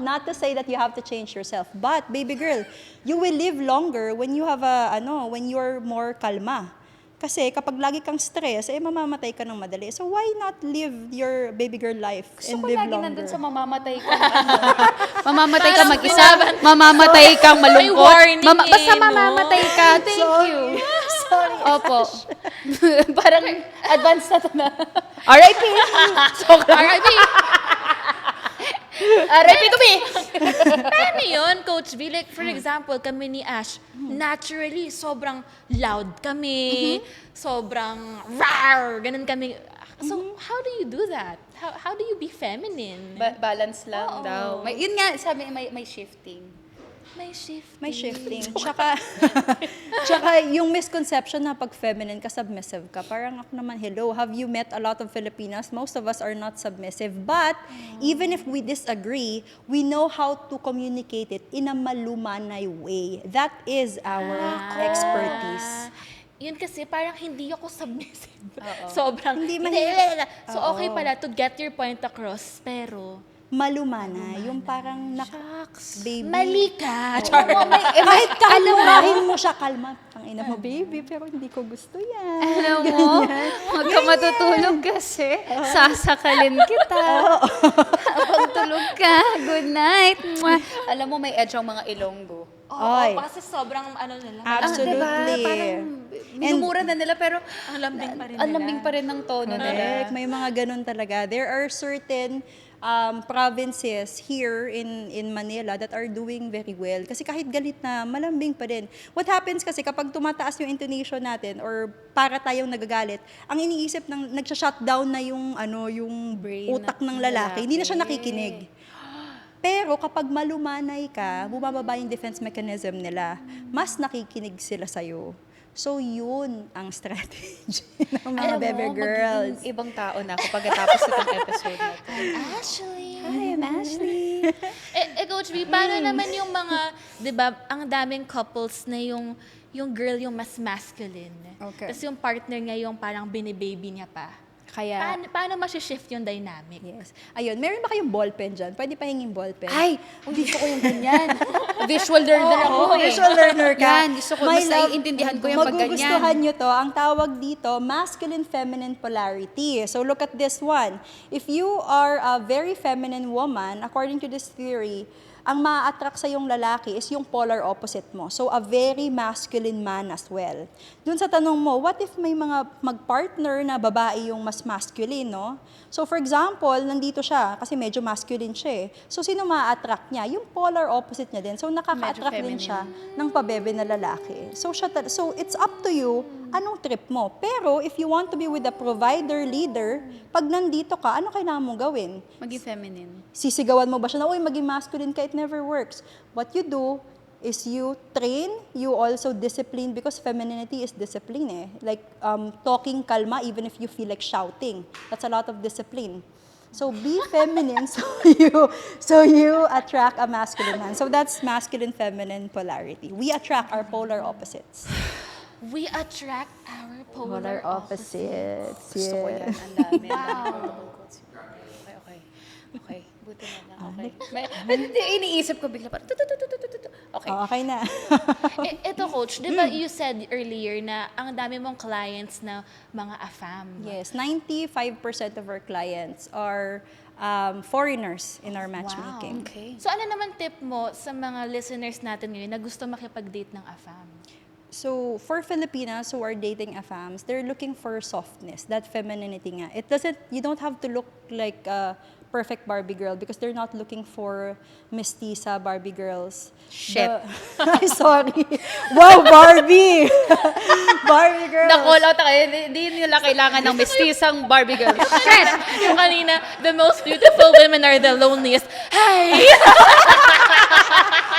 E: Not to say that you have to change yourself, but baby girl, you will live longer when you have when you're more kalma. Kasi kapag lagi kang stress, mamamatay ka ng madali. So why not live your baby girl life and live
D: lagi
E: longer?
D: nandun sa mamamatay ka. Mamamatay ka mag-isa, mamamatay kang malungkot.
C: warning
D: Basta
C: no?
D: mamamatay ka. Thank you.
E: Sorry.
D: Opo. Parang advance na to na. R.I.P. R.I.P. R.I.P. to me.
C: Paano yun, Coach V? Like, for example, kami ni Ash, naturally, sobrang loud kami, sobrang rawr, ganun kami. So, how do you do that? How do you be feminine?
D: Balance lang daw. Yun nga, sabi, may shifting.
E: May shifting. Tsaka yung misconception na pag feminine ka, submissive ka. Parang ako naman, hello, have you met a lot of Filipinas? Most of us are not submissive. But, even if we disagree, we know how to communicate it in a malumanay way. That is our expertise.
C: Yun kasi parang hindi ako submissive. Sobrang
E: Hindi
C: So okay pala to get your point across, pero
E: Malumana. Yung parang, baby.
C: mali ka.
E: Kahit kalmahin mo siya, kalma. Tangina mo, baby, pero hindi ko gusto yan.
D: Alam mo, huwag ka matutulog kasi sasakalin kita. Pag tulog ka, good night. Alam mo, may edge ang mga Ilonggo.
E: Ay.
C: Kasi sobrang nila.
E: Absolutely.
D: Parang minumura na nila pero
C: Ang lambing pa rin
D: ang lambing pa rin ng tono nila.
E: Correct. May mga ganun talaga. There are certain provinces here in Manila that are doing very well. Kasi kahit galit na, malambing pa din. What happens kasi kapag tumataas yung intonation natin or para tayong nagagalit, ang iniisip nagsha-shutdown na yung
D: Brain
E: utak ng lalaki. Hindi na siya nakikinig. Pero kapag malumanay ka, bumababa yung defense mechanism nila. Mas nakikinig sila sa'yo. So, yun ang strategy ng mga bebe girls.
D: Magiging ibang tao na ako pagkatapos itong episode na ito.
C: Ashley.
D: Hi, I'm Ashley.
C: Coach V, paano naman yung mga, di ba, ang daming couples na yung girl yung mas masculine.
E: Okay.
C: Tapos yung partner niya yung parang binibaby niya pa.
D: Kaya,
C: Paano masishift yung dynamic?
E: Yes. Ayun, meron ba kayong ballpen dyan? Pwede pa hinging ballpen?
D: ay, gusto ko yung ganyan. Visual learner ako eh.
E: Visual learner ka.
D: Yan, gusto ko. Mas naiintindihan ko yung pag ganyan.
E: Magugustuhan nyo to. Ang tawag dito, masculine-feminine polarity. So look at this one. If you are a very feminine woman, according to this theory, ang ma-attract sa yung lalaki is yung polar opposite mo. So, a very masculine man as well. Dun sa tanong mo, what if may mga mag-partner na babae yung mas masculine, no? So, for example, nandito siya, kasi medyo masculine siya eh. So, sino ma-attract niya? Yung polar opposite niya din. So, nakaka-attract din siya ng pabebe na lalaki. So, it's up to you, anong trip mo. Pero, if you want to be with a provider, leader, pag nandito ka, ano kailangan mong gawin?
D: Maging feminine.
E: Sisigawan mo ba siya na, uy, maging masculine ka, it never works. What you do is you train, you also discipline, because femininity is discipline eh. Like talking kalma even if you feel like shouting. That's a lot of discipline. So be feminine so you attract a masculine man. So that's masculine-feminine polarity. We attract our polar opposites.
C: We attract our
E: Polar
C: polar opposites.
E: opposites.
D: Gusto ko yan. Ang dami. Okay, okay. Okay, buti na lang. Okay. Hindi, iniisip ko bigla parang, okay.
E: Okay na.
C: Ito, Coach, di ba you said earlier na ang dami mong clients na mga AFAM?
E: Yes, 95% of our clients are foreigners in our matchmaking.
D: Okay.
C: So ano naman tip mo sa mga listeners natin ngayon na gusto makipag-date ng AFAM?
E: So, for Filipinas who are dating AFAMs, they're looking for softness, that femininity nga. You don't have to look like a perfect Barbie girl because they're not looking for mestiza Barbie girls.
D: Shit.
E: Ay, sorry. Wow, Barbie! Barbie girls.
D: Na-call out ako. Hindi nila kailangan ng mestisang Barbie girl.
C: Shit! Yung kanina, the most beautiful women are the loneliest. Hey!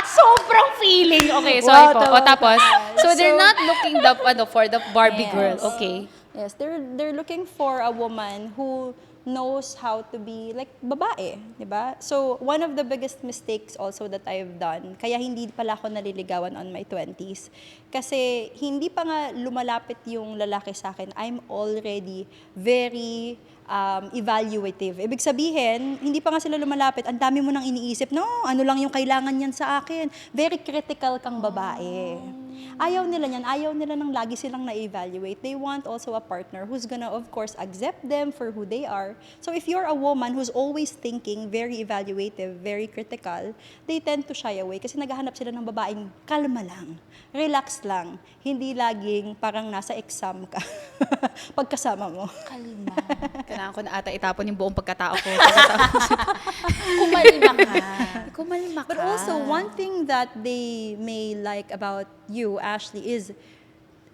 D: Sobrang feeling. Okay, sorry po.
E: Wow,
D: O tapos, so they're
E: So-
D: not looking for the Barbie
E: Yes.
D: girl. Okay.
E: Yes, they're looking for a woman who knows how to be like babae, di ba? So, one of the biggest mistakes also that I've done, kaya hindi pala ako naliligawan on my 20s, kasi hindi pa nga lumalapit yung lalaki sa akin, I'm already very evaluative. Ibig sabihin, hindi pa nga sila lumalapit, ang dami mo nang iniisip, no, ano lang yung kailangan niyan sa akin. Very critical kang babae. Ayaw nila niyan, ayaw nila nang lagi silang na-evaluate. They want also a partner who's gonna, of course, accept them for who they are. So if you're a woman who's always thinking, very evaluative, very critical, they tend to shy away kasi naghahanap sila ng babaeng kalma lang, relax lang, hindi laging parang nasa exam ka pagkasama mo.
C: Kalma.
D: Kailangan ko na ata itapon yung buong pagkatao ko.
C: Kumalma ka.
D: Kumalma ka.
E: But also, one thing that they may like about you, Ashley, is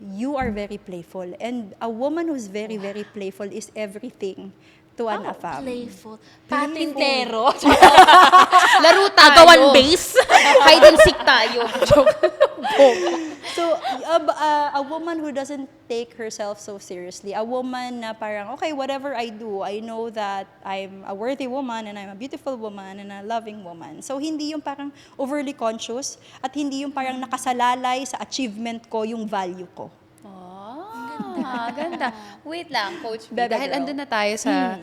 E: you are very playful. And a woman who's very, very playful is everything to an AFAM.
C: Playful. Patintero.
D: Laro tayo.
C: Agawan base.
D: Hide and seek tayo. Joke.
E: So, a woman who doesn't take herself so seriously, a woman na parang, okay, whatever I do, I know that I'm a worthy woman and I'm a beautiful woman and a loving woman. So, hindi yung parang overly conscious at hindi yung parang nakasalalay sa achievement ko yung value ko.
D: Ganda. Wait lang, Coach B.
E: Bebe
D: Dahil
E: girl.
D: andun na tayo sa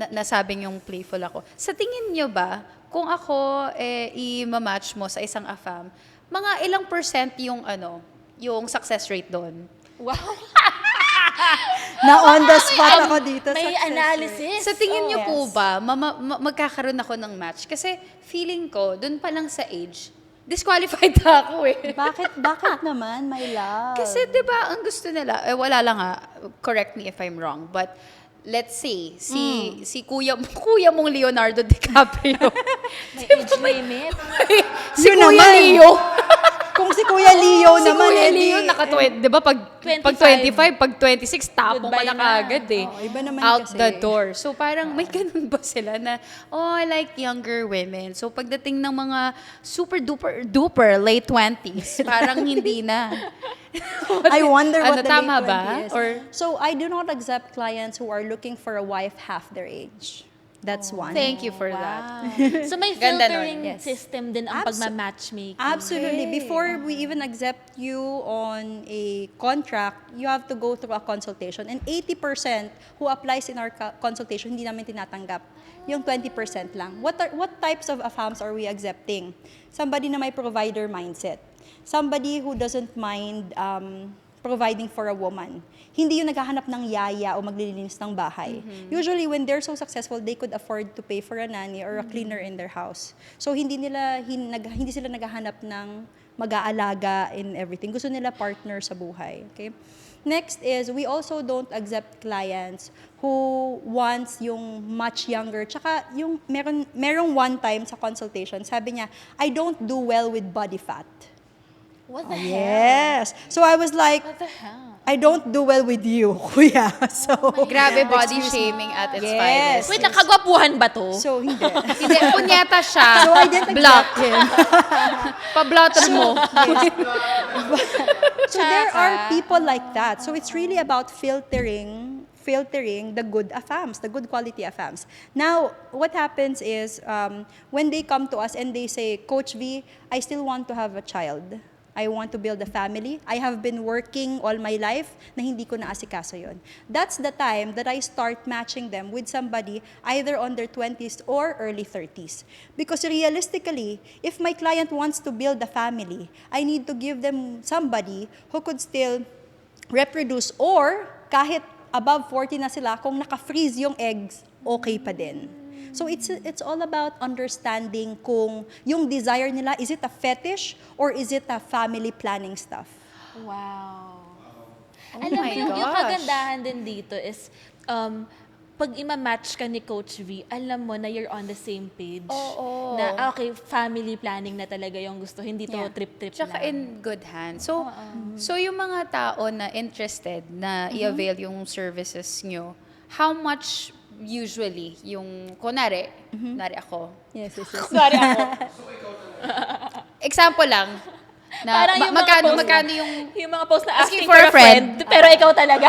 D: nasabing yung playful ako. Sa tingin nyo ba, kung ako i-match mo sa isang AFAM, mga ilang percent yung yung success rate doon?
C: Wow.
E: Na on the spot ako dito.
C: May
E: success
C: analysis.
D: Sa tingin nyo
E: yes.
D: po ba, magkakaroon ako ng match? Kasi feeling ko, doon pa lang sa age, disqualified na ako eh.
E: Bakit naman, my love?
D: Kasi 'di ba ang gusto nila, wala lang correct me if I'm wrong, but let's say si kuya mong Leonardo DiCaprio.
C: May age limit.
D: si
E: Yun
D: Kuya
E: naman.
D: Leo.
E: Kung si Kuya Leo
D: Si
E: naman,
D: Kuya
E: edi-
D: Leo naka-20, 'di ba pag 25, pag 26 tapong ka
C: Goodbye
D: na
C: na.
D: kaagad eh.
E: Oo, iba naman
D: Out
E: kasi.
D: the door. So parang may ganun ba sila na I like younger women. So pagdating ng mga super duper late 20s, parang hindi na.
E: I wonder what the
D: tama
E: late
D: ba?
E: 20 is.
D: Or
E: So, I do not accept clients who are looking for a wife half their age. That's one.
D: thank you for that.
C: So may
D: Ganda nun,
C: filtering
E: yes.
C: system din ang pagma-matchmaking.
E: Absolutely. Before we even accept you on a contract, you have to go through a consultation. And 80% who applies in our consultation, hindi namin tinatanggap. Yung 20% lang. What types of AFAMs are we accepting? Somebody na may provider mindset. Somebody who doesn't mind providing for a woman. Hindi yung naghahanap ng yaya o maglilinis ng bahay. Usually, when they're so successful, they could afford to pay for a nanny or a cleaner in their house. So, hindi sila naghahanap ng mag-aalaga in everything. Gusto nila partner sa buhay. Okay? Next is, we also don't accept clients who wants yung much younger. Tsaka, yung merong one time sa consultation, sabi niya, I don't do well with body fat.
C: What the hell?
E: Yes. So I was like,
C: What the hell?
E: I don't do well with you, kuya. So,
D: Grabe body shaming at its
E: Yes.
D: finest.
C: Wait, nakagwapuhan ba to?
E: so hindi.
D: Hindi, kunyata siya.
E: So I didn't
D: Block.
E: accept him.
D: Pa-blotter mo.
E: So there are people like that. So it's really about filtering the good AFAMs, the good quality AFAMs. Now, what happens is when they come to us and they say, Coach V, I still want to have a child. I want to build a family. I have been working all my life na hindi ko naasikaso yon. That's the time that I start matching them with somebody either on their 20s or early 30s. Because realistically, if my client wants to build a family, I need to give them somebody who could still reproduce or kahit above 40 na sila, kung naka-freeze yung eggs, okay pa din. So it's all about understanding kung yung desire nila, is it a fetish or is it a family planning stuff?
C: Wow.
D: Oh
C: Alam mo,
D: my
C: yung
D: gosh.
C: kagandahan din dito is, pag ima-match ka ni Coach V, alam mo na you're on the same page.
D: Oo.
C: Na, okay, family planning na talaga yung gusto, hindi to
D: Yeah.
C: trip-trip
D: Tsaka
C: lang.
D: in good hands. So yung mga tao na interested na i-avail yung services nyo, how much usually yung, kunwari ako,
E: Yes, yes, yes.
D: kunwari ako, example lang, na
C: Parang yung mga
D: magkano,
C: post
D: magkano
C: na-
D: yung,
C: yung mga post na
D: Asking
C: asking
D: for
C: for
D: a
C: a friend, pero ikaw talaga.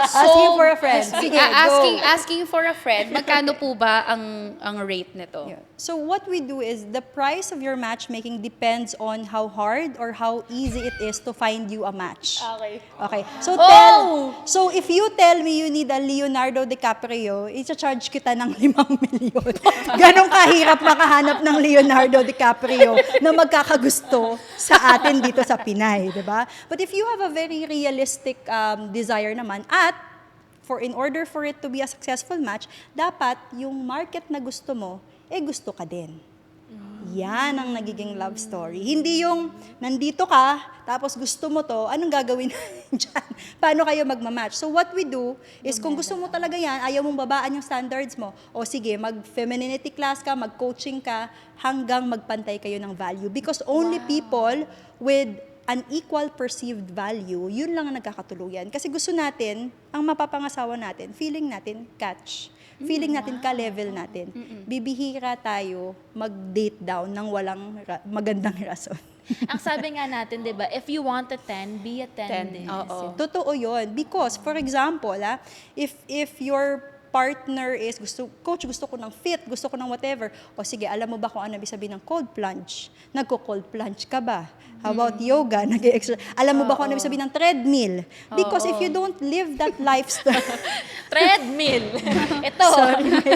E: Asking for a friend. Sige, go.
D: asking for a friend, magkano po ba ang rate nito?
E: Yeah. So what we do is the price of your matchmaking depends on how hard or how easy it is to find you a match.
D: Okay.
E: Okay. So
D: Oh!
E: so if you tell me you need a Leonardo DiCaprio, i-charge kita ng 5 milyon. Ganon kahirap makahanap ng Leonardo DiCaprio na magkakagusto sa atin dito sa Pinay, 'di ba? But if you have a very realistic desire naman at in order for it to be a successful match, dapat yung market na gusto mo, gusto ka din. Yan ang nagiging love story. Hindi yung nandito ka, tapos gusto mo to, anong gagawin dyan? Paano kayo magmamatch? So what we do is kung gusto mo talaga yan, ayaw mong babaan yung standards mo, o sige, mag-femininity class ka, mag-coaching ka, hanggang magpantay kayo ng value. Because only people with an equal perceived value, yun lang ang nagkakatuluyan. Kasi gusto natin, ang mapapangasawa natin, feeling natin, catch. Feeling natin, ka-level natin. Bibihira tayo mag-date down ng walang magandang rason.
C: Ang sabi nga natin, di ba, if you want a 10, be a 10 din.
D: Oo.
E: Totoo yun. Because, for example, if your partner is coach, gusto ko ng fit, gusto ko ng whatever, o sige, alam mo ba kung ano ibig sabihin ng cold plunge? Nagko-cold plunge ka ba? How about yoga? Alam mo ba kung ano ibig sabihin ng treadmill? Because if you don't live that lifestyle,
C: Treadmill. Ito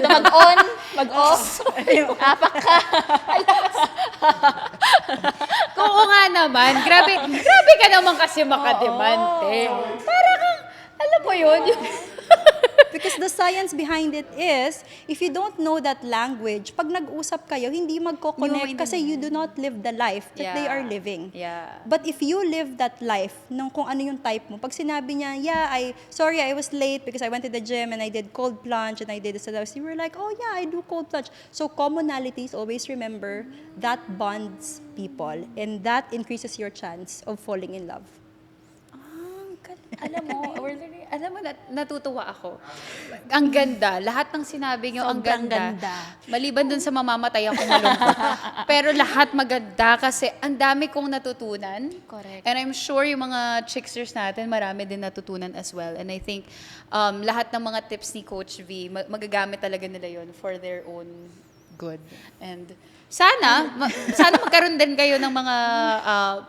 C: mag-on, mag-off, apak ka.
D: Oo nga naman. Grabe ka naman kasi makademante. Para kang, alam mo yun,
E: because the science behind it is, if you don't know that language, pag nag-usap kayo, hindi magko-connect kasi you do not live the life that they are living.
D: Yeah.
E: But if you live that life, nung kung ano yung type mo, pag sinabi niya, sorry, I was late because I went to the gym and I did cold plunge and I did this and that, you were like, oh yeah, I do cold plunge. So commonalities, always remember, that bonds people and that increases your chance of falling in love.
D: Alam mo, natutuwa ako. Ang ganda. Lahat ng sinabi nyo, ang
C: Sobrang
D: ganda.
C: ganda.
D: Maliban dun sa mamamatay ako malungkot. Pero lahat maganda kasi ang dami kong natutunan.
C: Correct.
D: And I'm sure yung mga chicksters natin, marami din natutunan as well. And I think lahat ng mga tips ni Coach V, magagamit talaga nila yon for their own good. And sana magkaroon din kayo ng mga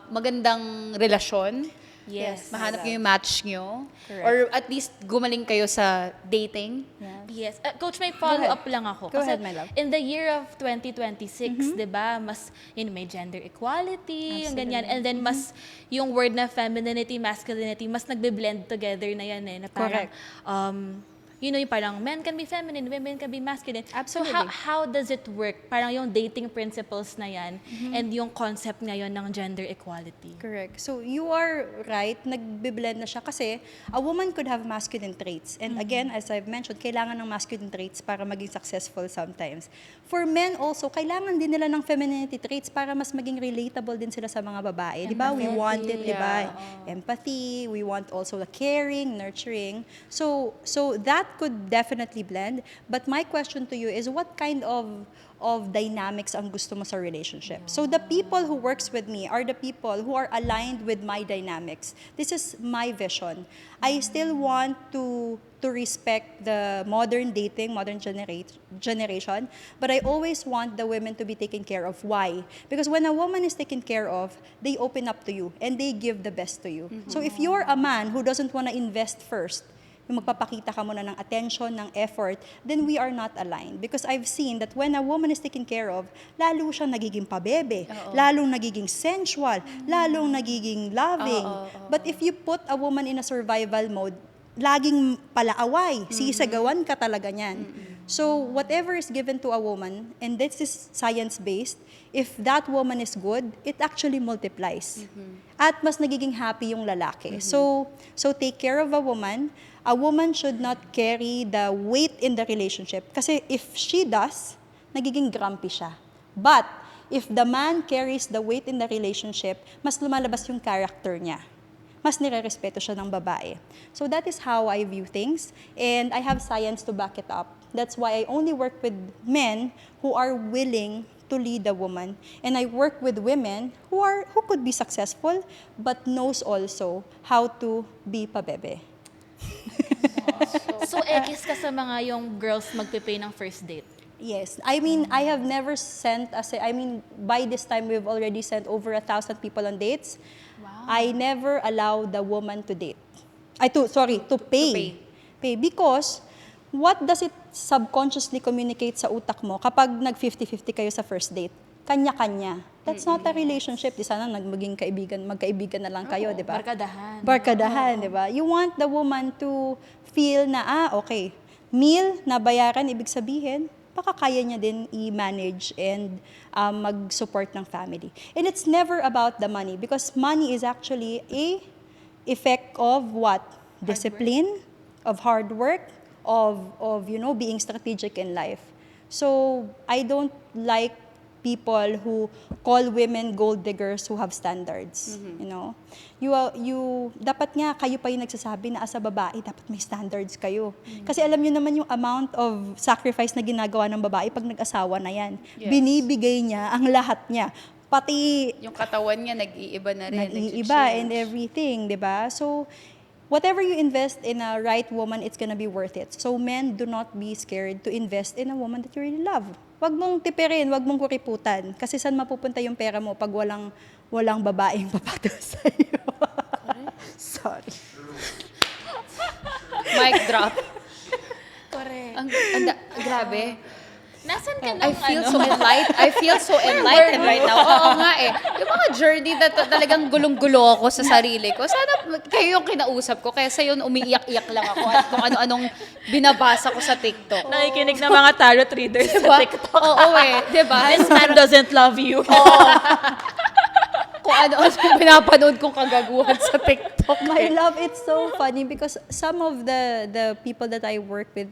D: magandang relasyon.
C: Yes.
D: Mahanap nyo yung match nyo.
C: Correct.
D: Or at least gumaling kayo sa dating.
C: Yes. Coach, may follow-up lang ako.
E: Go
C: Kasi
E: ahead, my love.
C: in the year of 2026, di ba, mas, may gender equality, yung ganyan. And then mas, yung word na femininity, masculinity, mas nagbe-blend together na yan na parang, yung parang men can be feminine, women can be masculine.
E: Absolutely.
C: So how does it work? Parang yung dating principles na yan and yung concept ngayon ng gender equality.
E: Correct. So you are right, nagbe-blend na siya kasi a woman could have masculine traits. And again, as I've mentioned, kailangan ng masculine traits para maging successful sometimes. For men also, kailangan din nila ng femininity traits para mas maging relatable din sila sa mga babae. Di ba? We want it, di ba? Empathy, we want also the caring, nurturing. So that that could definitely blend. But my question to you is, what kind of dynamics ang gusto mo sa relationship? So the people who works with me are the people who are aligned with my dynamics. This is my vision. I still want to respect the modern dating, modern generation, but I always want the women to be taken care of. Why? Because when a woman is taken care of, they open up to you and they give the best to you. So if you're a man who doesn't want to invest first, yung magpapakita ka muna ng attention, ng effort, then we are not aligned. Because I've seen that when a woman is taken care of, lalo siyang nagiging pabebe, lalong nagiging sensual, lalong nagiging loving. But if you put a woman in a survival mode, laging palaaway, sisagawan ka talaga niyan. So whatever is given to a woman, and this is science-based, if that woman is good, it actually multiplies. At mas nagiging happy yung lalaki. So take care of a woman. A woman should not carry the weight in the relationship. Kasi if she does, nagiging grumpy siya. But if the man carries the weight in the relationship, mas lumalabas yung character niya. Mas nire-respeto siya ng babae. So that is how I view things, and I have science to back it up. That's why I only work with men who are willing to lead a woman, and I work with women who could be successful but knows also how to be pabebe.
C: So, ekis ka sa mga yung girls magpe-pay ng first date?
E: Yes. I mean, I have never sent, by this time, we've already sent over 1,000 people on dates. Wow. I never allow the woman to date. To pay. Pay. Because, what does it subconsciously communicate sa utak mo kapag nag-50-50 kayo sa first date? Kanya-kanya. That's not a relationship. Di sana magkaibigan na lang kayo, di ba? Barkadahan, di ba? You want the woman to feel na, okay, meal na bayaran, ibig sabihin, baka kaya niya din i-manage and mag-support ng family. And it's never about the money, because money is actually a effect of what? Discipline, of hard work, of being strategic in life. So I don't like people who call women gold diggers who have standards. You dapat nga kayo pa yung nagsasabi na as a babae dapat may standards kayo. Kasi alam niyo naman yung amount of sacrifice na ginagawa ng babae pag nag-asawa na yan.
D: Yes.
E: Binibigay niya ang lahat niya. Pati
D: yung katawan niya nag-iiba na rin.
E: nag-iiba and everything, 'di ba? So whatever you invest in a right woman, it's gonna be worth it. So men, do not be scared to invest in a woman that you really love. Wag mong tipirin, wag mong kuriputan. Kasi saan mapupunta yung pera mo pag walang babaeng papatol sa'yo? Sorry.
D: Mic drop.
C: Correct.
D: Grabe.
C: Nasan ka nung
D: I feel so enlightened right now. Oo nga eh. Yung mga journey na talagang gulong-gulo ako sa sarili ko. Sana kayo yung kinausap ko. Kaya sa yun, umiiyak-iyak lang ako at kung ano-anong binabasa ko sa TikTok.
C: Nakikinig ng mga tarot readers sa TikTok.
D: Oo eh. Diba?
C: This man doesn't love you.
D: Kung ano pinapanood kong kagaguhan sa TikTok.
E: My love, it's so funny because some of the people that I work with,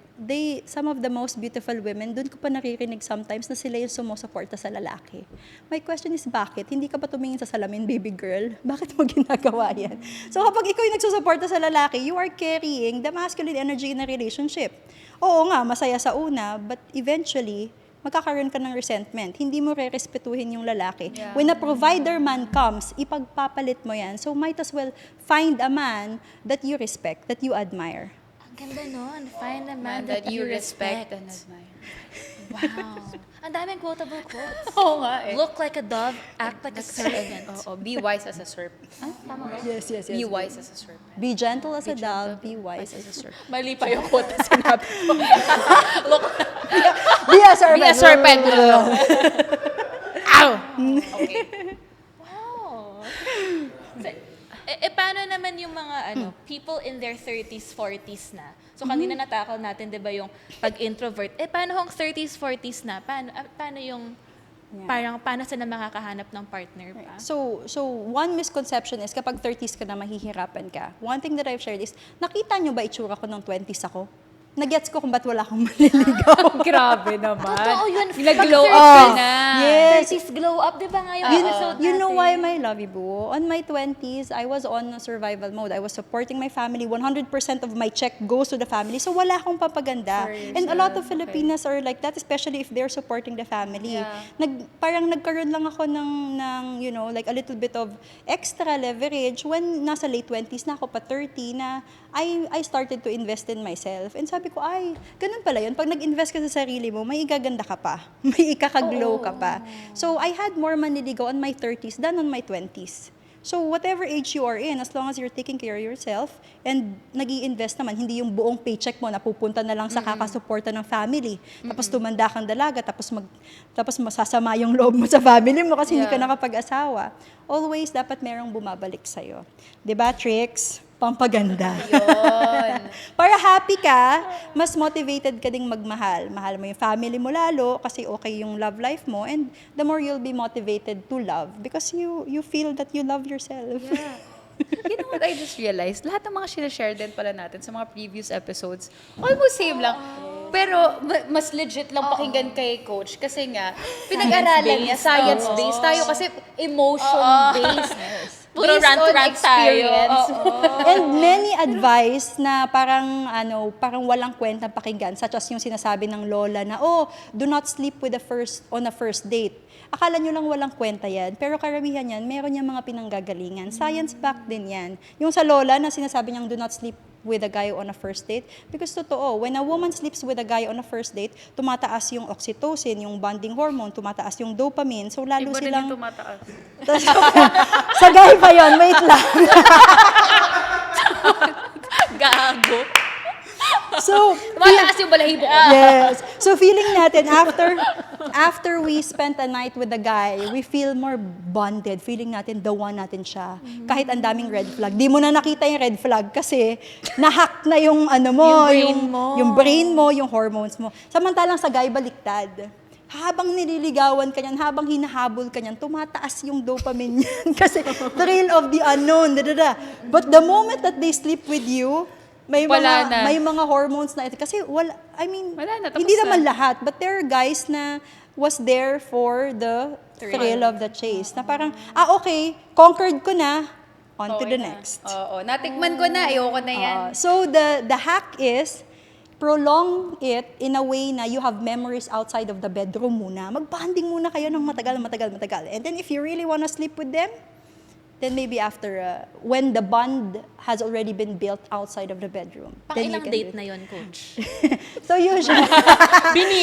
E: some of the most beautiful women, dun ko pa naririnig sometimes na sila yung sumusuporta sa lalaki. My question is, bakit? Hindi ka ba tumingin sa salamin, baby girl? Bakit mo ginagawa yan? So kapag ikaw yung nagsusuporta sa lalaki, you are carrying the masculine energy in a relationship. Oo nga, masaya sa una, but eventually, magkakaroon ka ng resentment. Hindi mo re-respetuhin yung lalaki.
D: Yeah.
E: When a provider man comes, ipagpapalit mo yan. So might as well find a man that you respect, that you admire.
C: Ang ganda nun. Find a man
D: that you respect and admire.
C: Wow. Ang daming quotable quotes.
D: Oo nga eh.
C: Look like a dove, act like a serpent.
D: Oo, be wise as a serpent.
C: Tama ba?
E: Yes.
D: Be wise as a serpent.
E: Be gentle as a dove, be wise as a
D: serpent.
C: Mali pa yung quote na sinabi ko.
E: Be a serpent.
D: Be a serpent. Ow! Okay.
C: Wow. Paano naman yung mga people in their 30s, 40s na? So kanina natakal natin, 'di ba, yung pag-introvert. Paano hong 30s, 40s na? Paano yung paano sila makakahanap ng partner pa?
E: So one misconception is kapag 30s ka na, mahihirapan ka. One thing that I've shared is, nakita nyo ba itsura ko ng 20s ako? nagets ko kung ba't wala akong maliligaw.
D: Grabe naman.
C: Totoo yun.
D: Nag-glow
C: Pag
D: up ka
E: Oh,
D: na.
E: yes.
C: 30s glow up, di ba nga yung
E: You,
C: episode
E: you know
C: natin?
E: why, my lovey boo? On my 20s, I was on a survival mode. I was supporting my family. 100% of my check goes to the family. So wala akong papaganda. And a lot of Filipinas are like that, especially if they're supporting the family. Parang nagkaroon lang ako ng, you know, like a little bit of extra leverage when nasa late 20s na ako pa 30 na I started to invest in myself. And sabi ko, ay, ganun pala yun. Pag nag-invest ka sa sarili mo, may igaganda ka pa. May ikakaglow ka pa. So, I had more manliligaw on my 30s than on my 20s. So, whatever age you are in, as long as you're taking care of yourself and nag-i-invest naman, hindi yung buong paycheck mo napupunta na lang sa kakasuporta ng family. Tapos tumanda kang dalaga, tapos masasama yung loob mo sa family mo kasi hindi ka nakapag-asawa. Always, dapat merong bumabalik sa'yo. Diba, Trix? Pampaganda. Para happy ka, mas motivated ka ding magmahal. Mahal mo yung family mo lalo kasi okay yung love life mo and the more you'll be motivated to love because you feel that you love yourself.
D: You know what I just realized? Lahat ng mga sinashare din pala natin sa mga previous episodes, almost same lang. Pero mas legit lang pakinggan kay Coach kasi nga, pinag-aralan niya, science-based tayo kasi emotion-based.
C: Puro
D: Based on
C: rant-rant tayo.
D: experience.
E: And many advice na parang walang kwenta pakinggan, such as yung sinasabi ng lola na, do not sleep with on a first date. Akala nyo lang walang kwenta yan, pero karamihan yan, meron yung mga pinanggagalingan. Science back din yan. Yung sa lola na sinasabi niyang do not sleep with a guy on a first date, because totoo, when a woman sleeps with a guy on a first date, tumataas yung oxytocin, yung bonding hormone, tumataas yung dopamine, so lalo
D: Iba din
E: silang...
D: yung tumataas.
E: Sa guy pa yun, wait lang.
C: Gago.
E: So,
D: Tumataas yung balahibo ko.
E: yes. So feeling natin after we spent a night with the guy, we feel more bonded. Feeling natin the one natin siya. Kahit ang daming red flag. Di mo na nakita yung red flag kasi na-hack na yung yung brain mo, yung hormones mo. Samantalang sa guy baliktad. Habang nililigawan ka niyan, habang hinahabol ka niyan, tumataas yung dopamine niyan. Kasi thrill of the unknown. But the moment that they sleep with you, may mga hormones na ito. Kasi
D: Wala na, tapos
E: hindi
D: na.
E: naman lahat, but there are guys na was there for the thrill of the chase. Na parang, okay, conquered ko na, on to the next.
D: Oo, natikman ko na, ayoko na yan.
E: So the hack is, prolong it in a way na you have memories outside of the bedroom muna. Mag-bonding muna kayo ng matagal. And then if you really wanna sleep with them, then maybe after, when the bond has already been built outside of the bedroom. then you
C: Pang-ilang
E: can
C: date
E: do it.
C: na yon, Coach?
E: So usually,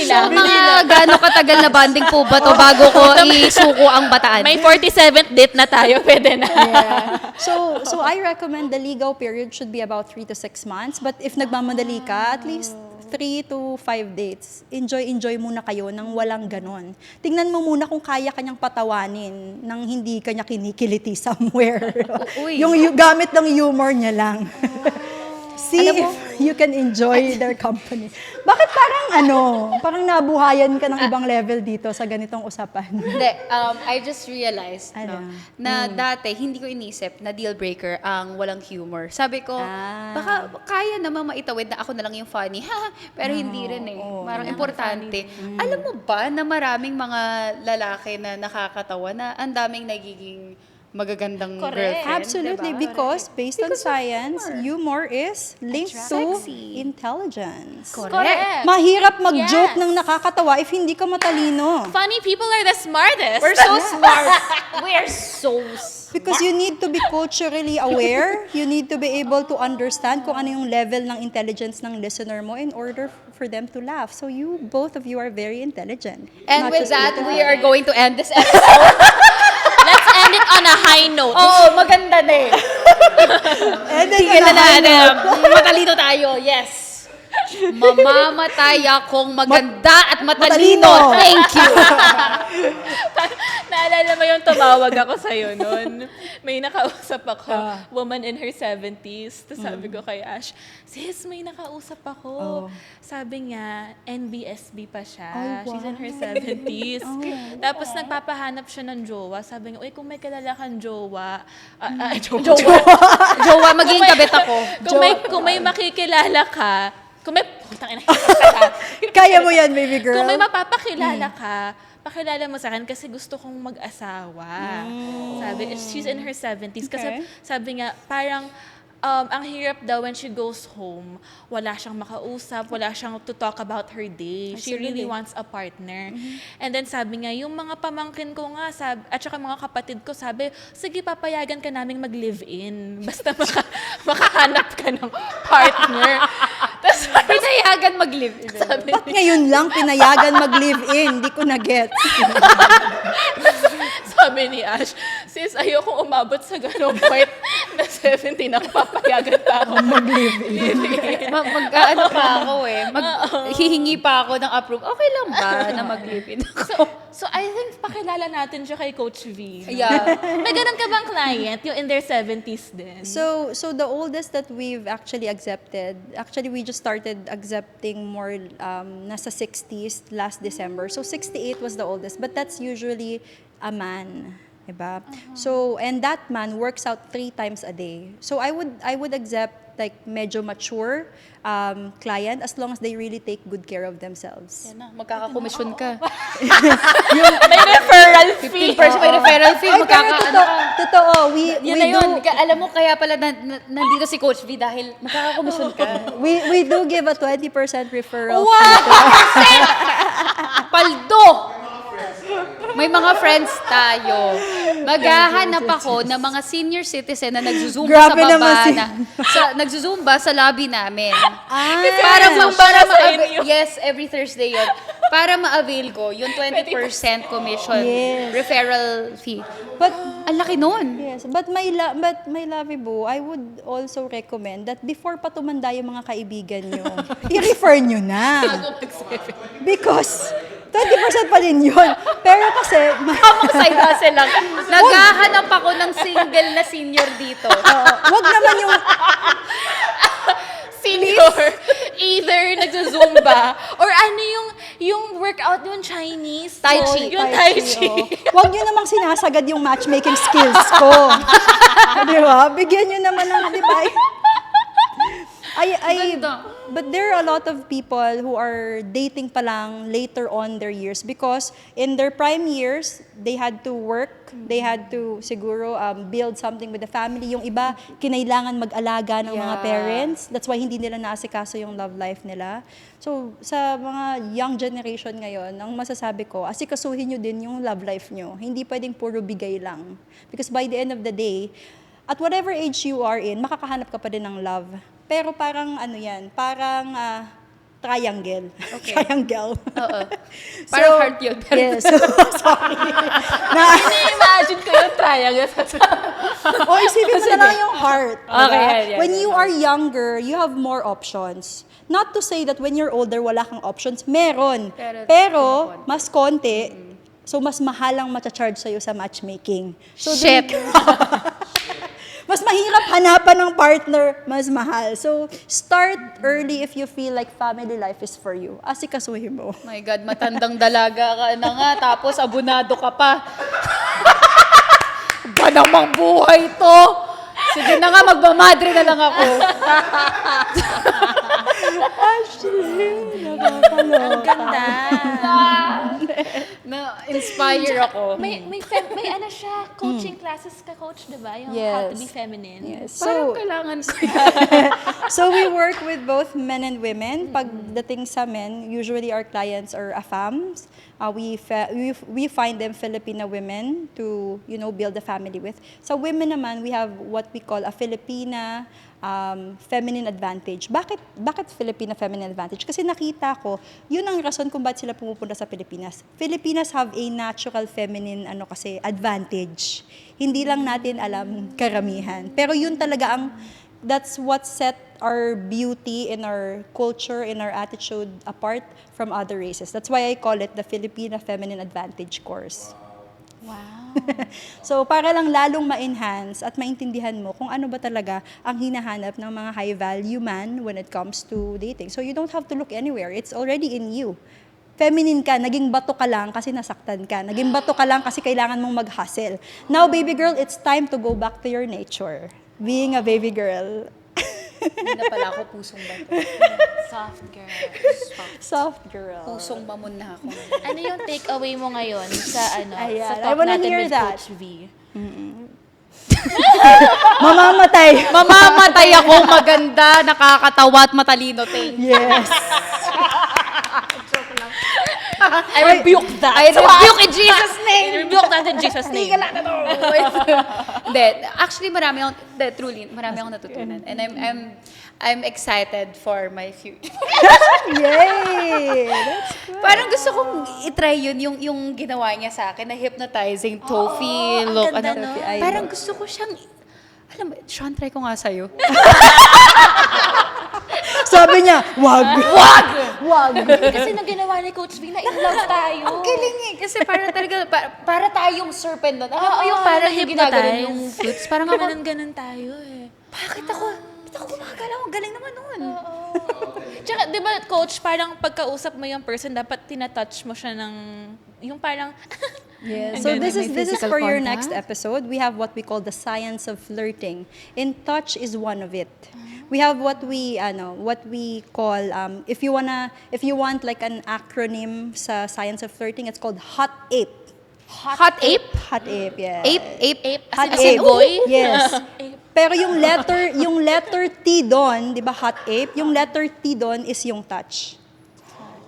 D: So, mga gaano katagal na banding po ba to bago ko isuko ang bataan?
C: May 47th date na tayo, pwede na.
E: so I recommend the ligaw period should be about 3 to 6 months. But if nagmamadali ka, at least 3 to 5 dates. Enjoy muna kayo nang walang ganon. Tingnan mo muna kung kaya kanyang patawanin nang hindi kanya kinikiliti somewhere. yung gamit ng humor niya lang. See if you can enjoy their company. Bakit parang nabuhayan ka ng ibang level dito sa ganitong usapan?
D: Hindi, I just realized
E: Ano?
D: na dati hindi ko inisip na deal breaker ang walang humor. Sabi ko, baka kaya naman maitawid na ako na lang yung funny. Pero hindi rin eh. Parang importante. Alam mo ba na maraming mga lalaki na nakakatawa na ang daming nagiging magagandang girlfriend?
E: Absolutely,
D: diba?
E: because based on science, humor is linked to
D: Sexy.
E: intelligence.
C: Correct.
E: Mahirap mag-joke
C: Yes.
E: ng nakakatawa if hindi ka matalino.
C: Funny people are the smartest.
D: We're so smart. We're so smart.
E: Because you need to be culturally aware. You need to be able to understand kung ano yung level ng intelligence ng listener mo in order for them to laugh. So both of you are very intelligent.
D: And
E: Not
D: with
E: just
D: that,
E: little.
D: we are going to end this episode.
C: Let's end it on a high note.
D: Maganda na eh.
E: And then,
D: Sige na natin. Matalino tayo, yes. Mamamatay akong maganda at matalino.
E: Matalino.
D: Thank you.
C: Naalala mo yung tumawag ako sa'yo noon. May nakausap ako, woman in her 70s. Tapos sabi ko kay Ash, sis, may nakausap ako. Sabi niya, NBSB pa siya.
E: Ay, wow.
C: She's in her 70s. Tapos nagpapahanap siya ng jowa. Sabi niya, uy, kung may kilala kang jowa,
D: Jowa, magiging kabit ako.
C: kung may makikilala ka, Kung may, putang ina,
E: Kaya mo yan, baby girl.
C: kung may mapapakilala ka, pakilala mo sa akin kasi gusto kong mag-asawa. Sabi, she's in her 70s. Kasi
E: Okay.
C: sabi nga, parang, ang hirap daw when she goes home, wala siyang makausap, wala siyang to talk about her day. She really wants a partner. And then sabi nga, yung mga pamangkin ko nga, at saka mga kapatid ko, sabi, sige, papayagan ka naming mag-live-in. Basta makahanap ka ng partner. Tapos
D: Pinayagan mag-live.
C: sabi
E: Ba't ngayon lang pinayagan mag-live-in? Hindi ko na-get.
C: Sabi ni Ash, sis, ayokong umabot sa ganong point na 70 na papayagan pa ako mag-live-in.
D: Mag-ano pa ako hihingi pa ako ng approve. Okay lang ba na mag-live-in ako?
C: So I think pakilala natin siya kay Coach V.
D: Yeah.
C: May ganun ka bang client, yung in their 70s din?
E: So the oldest that we've actually accepted, actually we just started accepting more nasa 60s last December. So 68 was the oldest, but that's usually a man, diba? So and that man works out 3 times a day. So I would accept like medyo mature client as long as they really take good care of themselves.
D: Yan na, magkakakomisyon ka.
C: May referral fee.
D: 15% may referral fee,
E: Ay, pero
D: magkakaano ka.
E: totoo, we
D: Yun na yun. Alam mo, kaya pala nandito si Coach V dahil magkakakomisyon ka.
E: we do give a 20% referral.
D: Paldo! May mga friends tayo. Maghahanap ako ng mga senior citizen na nagzuzumba sa
E: Grabe naman
D: baba nagzuzumba sa lobby namin.
C: Zumba sa inyo.
D: Yes, every Thursday yun. Para ma-avail ko yung 20% commission
E: Yes.
D: referral fee.
E: But
D: Ang laki nun.
E: yes, but my lovey boo, I would also recommend that before pa tumanda yung mga kaibigan nyo, i-refer nyo na. Because 20% pa din yun. Pero kasi,
D: Tamang side hustle lang. Naghahanap ako ng single na senior dito.
E: wag naman yung
C: Senior, either nagzuzumba, or ano yung workout yung Chinese.
D: Tai Chi.
C: Yung Tai Chi.
E: Wag nyo namang sinasagad yung matchmaking skills ko. Di ba? Bigyan nyo naman ng, di ba?
D: Ganda.
E: But there are a lot of people who are dating pa lang later on their years because in their prime years, they had to work, they had to siguro build something with the family. Yung iba, kinailangan mag-alaga ng mga
D: Yeah.
E: parents. That's why hindi nila naasikaso yung love life nila. So, sa mga young generation ngayon, ang masasabi ko, asikasuhin nyo din yung love life nyo. Hindi pwedeng puro bigay lang. Because by the end of the day, at whatever age you are in, makakahanap ka pa din ng love. Pero parang ano yan, parang triangle.
D: Okay.
E: Triangle.
D: Oo. Parang heart yun. Pero
E: Yes. Sorry.
C: Imagine ko yung triangle.
E: O isipin mo na lang yung heart.
D: Okay,
E: diba?
D: yeah,
E: When
D: yeah.
E: you are younger, you have more options. Not to say that when you're older, wala kang options. Meron. Pero mas konti. So, mas mahal ang matcha-charge sa'yo sa matchmaking. So,
D: Shit.
E: mas mahirap hanapan ng partner, mas mahal. So, start early if you feel like family life is for you. Asikasuhin mo.
D: My God, matandang dalaga ka na nga, tapos abunado ka pa. Ba namang buhay to? Sige na nga, magmamadre na lang ako.
C: Ang ganda.
D: Na-inspire ako.
C: May ano siya, coaching classes ka, coach, di ba? Yung how to be feminine.
E: Yes.
D: Parang
E: So,
D: kailangan ko.
E: so we work with both men and women. Pagdating sa men, usually our clients are AFAMs. We find them Filipina women to, build a family with. Sa women naman, we have what we call a Filipina feminine advantage. Bakit Filipina feminine advantage? Kasi nakita ko, yun ang rason kung bakit sila pumupunta sa Pilipinas. Filipinas have a natural feminine advantage. Hindi lang natin alam karamihan. Pero yun talaga that's what set our beauty and our culture and our attitude apart from other races. That's why I call it the Filipina Feminine Advantage course.
C: Wow.
E: So, para lang lalong ma-enhance at maintindihan mo kung ano ba talaga ang hinahanap ng mga high-value man when it comes to dating. So, you don't have to look anywhere. It's already in you. Feminine ka, naging bato ka lang kasi nasaktan ka. Naging bato ka lang kasi kailangan mong mag-hustle. Now, baby girl, it's time to go back to your nature. Being a baby girl.
D: Hindi na pala ako pusong bato.
C: Soft girl.
E: Soft girl.
D: Pusong mamon na ako.
C: Ano yung takeaway mo ngayon sa
E: Ayan,
C: sa
E: I
C: talk
E: wanna
C: natin
E: hear
C: with
E: that.
C: Coach V?
E: Mamamatay.
D: Mamamatay ako, maganda, nakakatawa at matalino, thank you.
E: Yes.
C: I rebuke that.
D: I rebuke in Jesus' name.
C: I rebuke that in Jesus' name.
D: Hindi, actually marami akong, truly, marami akong natutunan. And I'm excited for my future.
E: Yay! That's good.
D: Parang gusto kong itry yun, yung ginawa niya sa akin, na hypnotizing Tofi
C: ang
D: look.
C: ganda
D: Ano,
C: nun.
D: parang gusto ko siyang, alam mo, Sean, try ko nga sa'yo.
E: Sabi niya, wag. Wag!
C: Kasi nung ginawa ni Coach V, na in love tayo.
D: Ang galing eh. Kasi parang talaga, para tayong serpent doon. Alam mo yung parang yung
C: na-hypnotize.
D: ginagano yung flutes. Parang ako,
C: Ganun tayo eh.
D: bakit ako gumagalaw? Ang galing naman nun.
C: Tsaka, di ba, Coach, parang pagkausap mo yung person, dapat tinatouch mo siya ng, yung parang,
E: Yes.
C: Ang
E: So
C: ganda.
E: this is
D: May physical
E: for your
D: contact?
E: next episode. We have what we call the science of flirting. And touch is one of it. We have what we call if you want like an acronym sa science of flirting, it's called hot ape.
D: Hot ape?
E: Hot ape, yes.
D: Ape?
E: Hot
C: as in boy?
E: Yes. Pero yung letter T doon, 'di ba hot ape? Yung letter T doon is yung touch.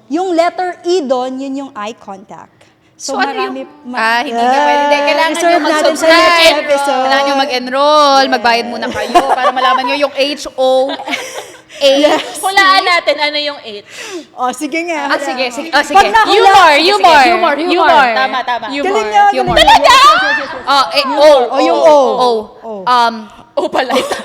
E: Yung letter E doon, yun yung eye contact.
D: So, ano
E: marami
D: yung... hindi ka pwede. Hindi, kailangan nyo
E: reserve natin sa next
D: mag-subscribe.
E: episode.
D: Kailangan nyo mag-enroll. Magbayad muna kayo para malaman nyo yung H-O-A.
C: hulaan natin ano yung 8.
E: Oh, sige nga.
D: Sige.
E: Pag nahula-
C: Humor.
D: Tama.
E: Galing niya.
D: Humor.
E: galing niya.
D: Yung O.
C: O pala ito.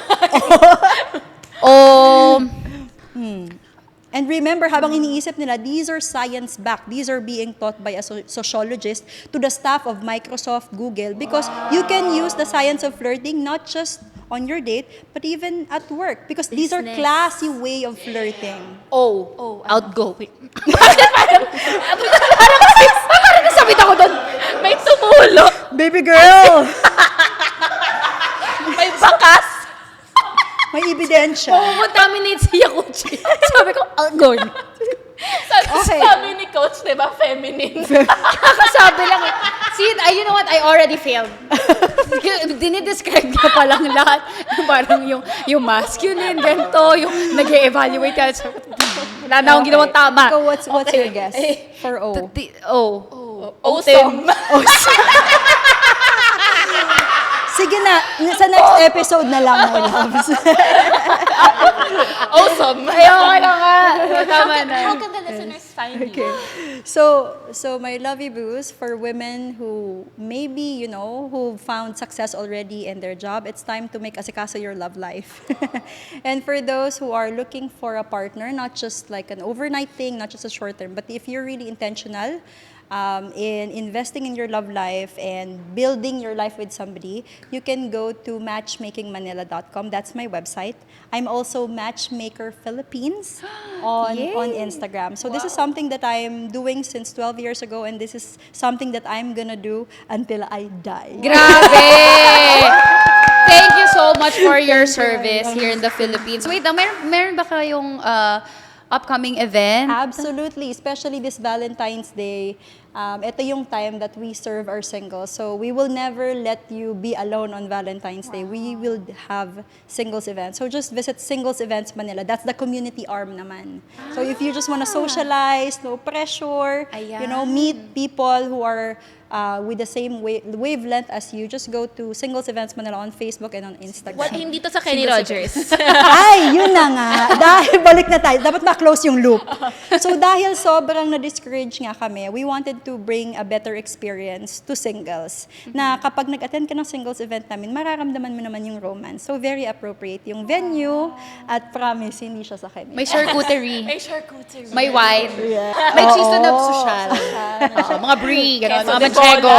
E: And remember, habang iniisip nila, these are science-backed. These are being taught by a sociologist to the staff of Microsoft, Google, because you can use the science of flirting not just on your date, but even at work. Because these are
C: Business.
E: classy way of flirting.
D: Outgoing. Parang nasabit ako doon.
C: May tumulo.
E: Baby girl!
C: May bakas.
E: May ebidensya.
D: Contaminate si Yakuchi. Sabi ko, outgoing.
E: Okay.
C: Sabi ni Coach, di ba, feminine?
D: Kakasabi lang. See, you know what? I already failed. Dinidescribe niya pa lang lahat. Parang yung masculine, ganito, yung nag-e-evaluate ka. Wala na akong ginawang tama.
E: Ikaw, what's your guess for O?
C: Awesome.
E: Sige na, sa next episode na lang, my loves.
C: Awesome.
D: Ayoko na nga. Tama na.
C: How can the listeners find you?
E: So my lovey boos, for women who maybe, who found success already in their job, it's time to make asikaso your love life. And for those who are looking for a partner, not just like an overnight thing, not just a short term, but if you're really intentional, in investing in your love life and building your life with somebody, you can go to matchmakingmanila.com. That's my website. I'm also Matchmaker Philippines on Instagram. So this is something that I'm doing since 12 years ago, and this is something that I'm gonna do until I die.
D: Grabe! Thank you so much for your service here in the Philippines. Wait, meron ba kayong upcoming event?
E: Absolutely, especially this Valentine's Day. Ito yung time that we serve our singles. So we will never let you be alone on Valentine's Day. We will have singles events. So just visit Singles Events Manila. That's the community arm naman. So if you just want to socialize, no pressure, meet people who are with the same wavelength as you, just go to Singles Events Manila on Facebook and on Instagram.
C: What, hindi to sa Kenny Rogers.
E: Ay, yun na nga. Dahil balik na tayo. Dapat ma-close yung loop. So dahil sobrang na-discourage nga kami, we wanted to bring a better experience to singles. Na kapag nag-attend ka ng singles event namin, mararamdaman mo naman yung romance. So very appropriate yung venue at promise, hindi siya sa kanya.
D: May charcuterie.
C: May charcuterie.
D: May wine. May cheese na social. Mga brie, gano'n. Mga manchego.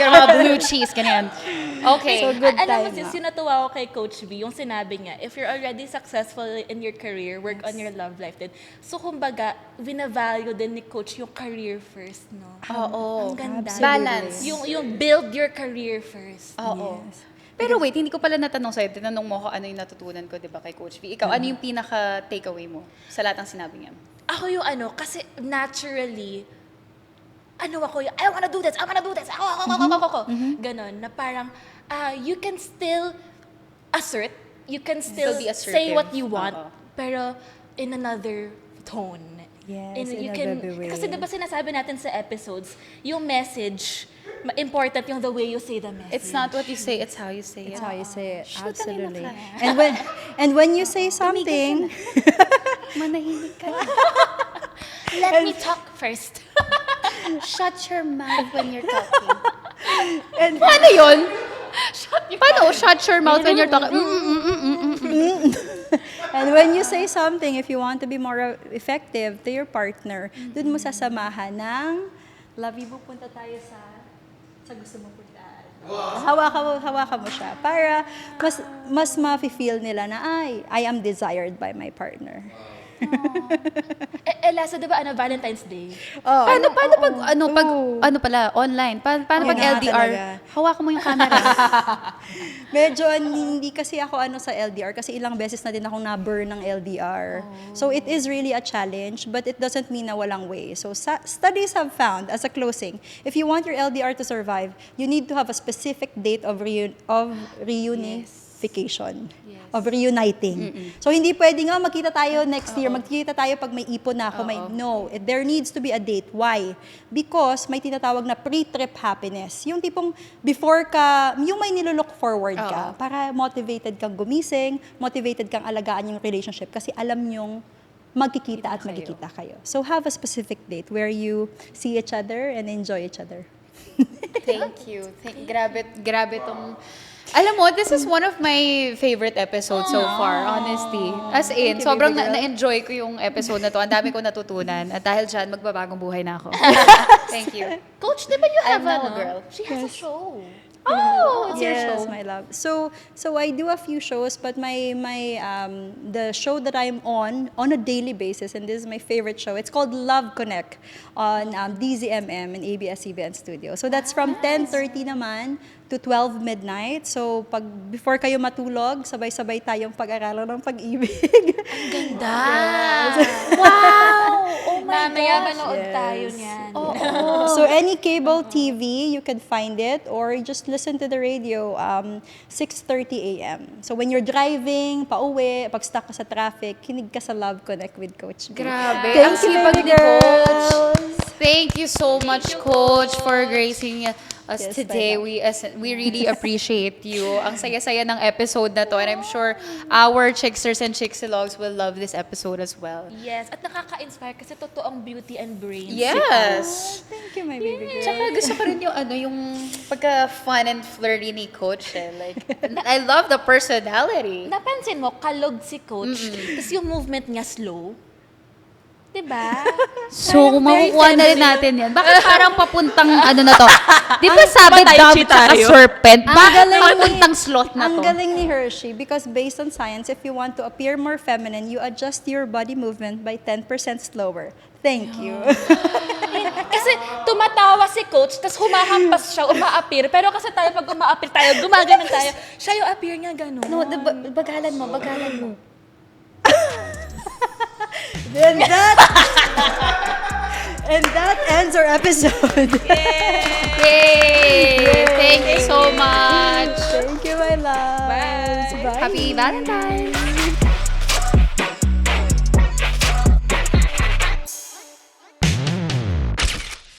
D: Mga blue cheese, ganyan. Okay.
E: So good
C: Alam mo,
E: time
C: since
E: na.
C: sinatuwa ko kay Coach V, yung sinabi niya, if you're already successful in your career, work on your love life din. So, kumbaga, vina-value din ni Coach yung career first, no?
D: Oo.
C: Ang ganda.
D: Balance.
C: Yung build your career first.
D: Oo.
E: Yes.
D: Pero wait, hindi ko pala natanong sa'yo. Tinanong mo ako ano yung natutunan ko, di ba, kay Coach V. Ikaw, ano yung pinaka-takeaway mo sa lahat ng sinabi niya?
C: Ako yung kasi naturally, ako yung, I wanna do this, ako. Ganon, na parang, you can still assert, you can still
D: Still be
C: say
D: assertive.
C: what you want,
D: Oo.
C: pero in another tone.
E: Yes, in
C: you
E: a
C: can,
E: baby way.
C: kasi diba sinasabi natin sa episodes, yung message, important yung the way you say the message.
D: It's not what you say, it's how you say it.
E: That's how you say it.
D: Shoot,
E: Absolutely.
D: kanina
E: And when you say something,
D: Manahimik ka.
C: Let me talk first.
D: Shut your mouth when you're talking.
E: and
D: Paano yun? Paano shut your mouth when you're talking?
E: And when you say something, if you want to be more effective to your partner, dun mo sasamahan ng Lavibo, punta tayo sa gusto mo puntaan. Hawakan mo siya para mas ma-feel nila na I am desired by my partner.
C: Lasa, diba, Valentine's Day?
E: Oh,
D: Paano pag pala, online? Paano pag
E: nga
D: LDR?
E: talaga.
D: Hawakan mo yung camera.
E: Medyo hindi kasi ako sa LDR kasi ilang beses na din akong na-burn ng LDR. So it is really a challenge, but it doesn't mean na walang way. So studies have found, as a closing, if you want your LDR to survive, you need to have a specific date of reunification. Of reuniting. So hindi pwede nga magkita tayo next year, magkita tayo pag may ipon na ako. No, there needs to be a date. Why? Because may tinatawag na pre-trip happiness. Yung tipong before ka, yung may nilook forward ka para motivated kang gumising, motivated kang alagaan yung relationship kasi alam yung magkikita at magkikita kayo. So have a specific date where you see each other and enjoy each other.
D: Thank you. Grabe tong... Alam mo, this is one of my favorite episodes so far, honestly. As in,
E: Thank you,
D: sobrang
E: baby girl.
D: na-enjoy ko yung episode na to. Ang dami ko natutunan. At dahil dyan, magbabagong buhay na ako. Thank you.
C: Coach, di ba you have
D: I'm now a girl.
C: She has a show.
D: Oh, it's your
E: Yes,
D: show.
E: my love. So I do a few shows, but the show that I'm on a daily basis, and this is my favorite show. It's called Love Connect on DZMM and ABS-CBN Studio. So that's from 10:30 naman to 12 midnight. So before kayo matulog, sabay-sabay tayong pag-aralan ng pag-ibig.
C: Ganda!
D: Wow! Oh my
C: Mamaya
D: gosh.
C: manood
E: Yes.
C: tayo niyan.
E: So any cable TV, you can find it, or just listen to the radio 6:30 a.m. So when you're driving, pauwi, pag stuck ka sa traffic, kinig ka sa Love Connect with Coach B.
D: Grabe.
E: Thank
D: Ang
E: you,
D: sipag
E: baby
D: ni Coach.
E: girls.
D: Thank you so much, Coach, for gracing us
E: Yes,
D: today.
E: bye-bye.
D: We really appreciate you. Ang saya-saya ng episode na to, and I'm sure our Chicksters and Chixilogs will love this episode as well.
C: Yes, at nakaka-inspire kasi totoong beauty and brains.
D: Yes!
E: Thank you, my baby girl.
D: Tsaka gusto ko rin yung pagka-fun and flirty ni Coach. Like, I love the personality.
C: Napansin mo, kalog si Coach, tapos yung movement niya slow. Diba?
D: So,
C: Parang very
D: makukuha na rin
C: feminine.
D: natin yan. Bakit parang papuntang na to? Di ba sabi
C: Tai
D: dove
C: Chi
D: tsaka
C: tayo.
D: serpent? Bakit
E: galing ni-
D: papuntang sloth na
E: Ang
D: to?
E: galing ni Hershey because based on science, if you want to appear more feminine, you adjust your body movement by 10% slower. Thank you.
C: Kasi tumatawa si Coach, tapos humahampas siya, uma-appear. Pero kasi tayo, pag uma-appear tayo, gumaganon tayo. Siya yung appear niya gano'n.
D: No, bagalan mo.
E: And that ends our episode.
D: Yay! Thank you so much.
E: Thank you, my love.
C: Bye.
E: Bye.
D: Happy Valentine's!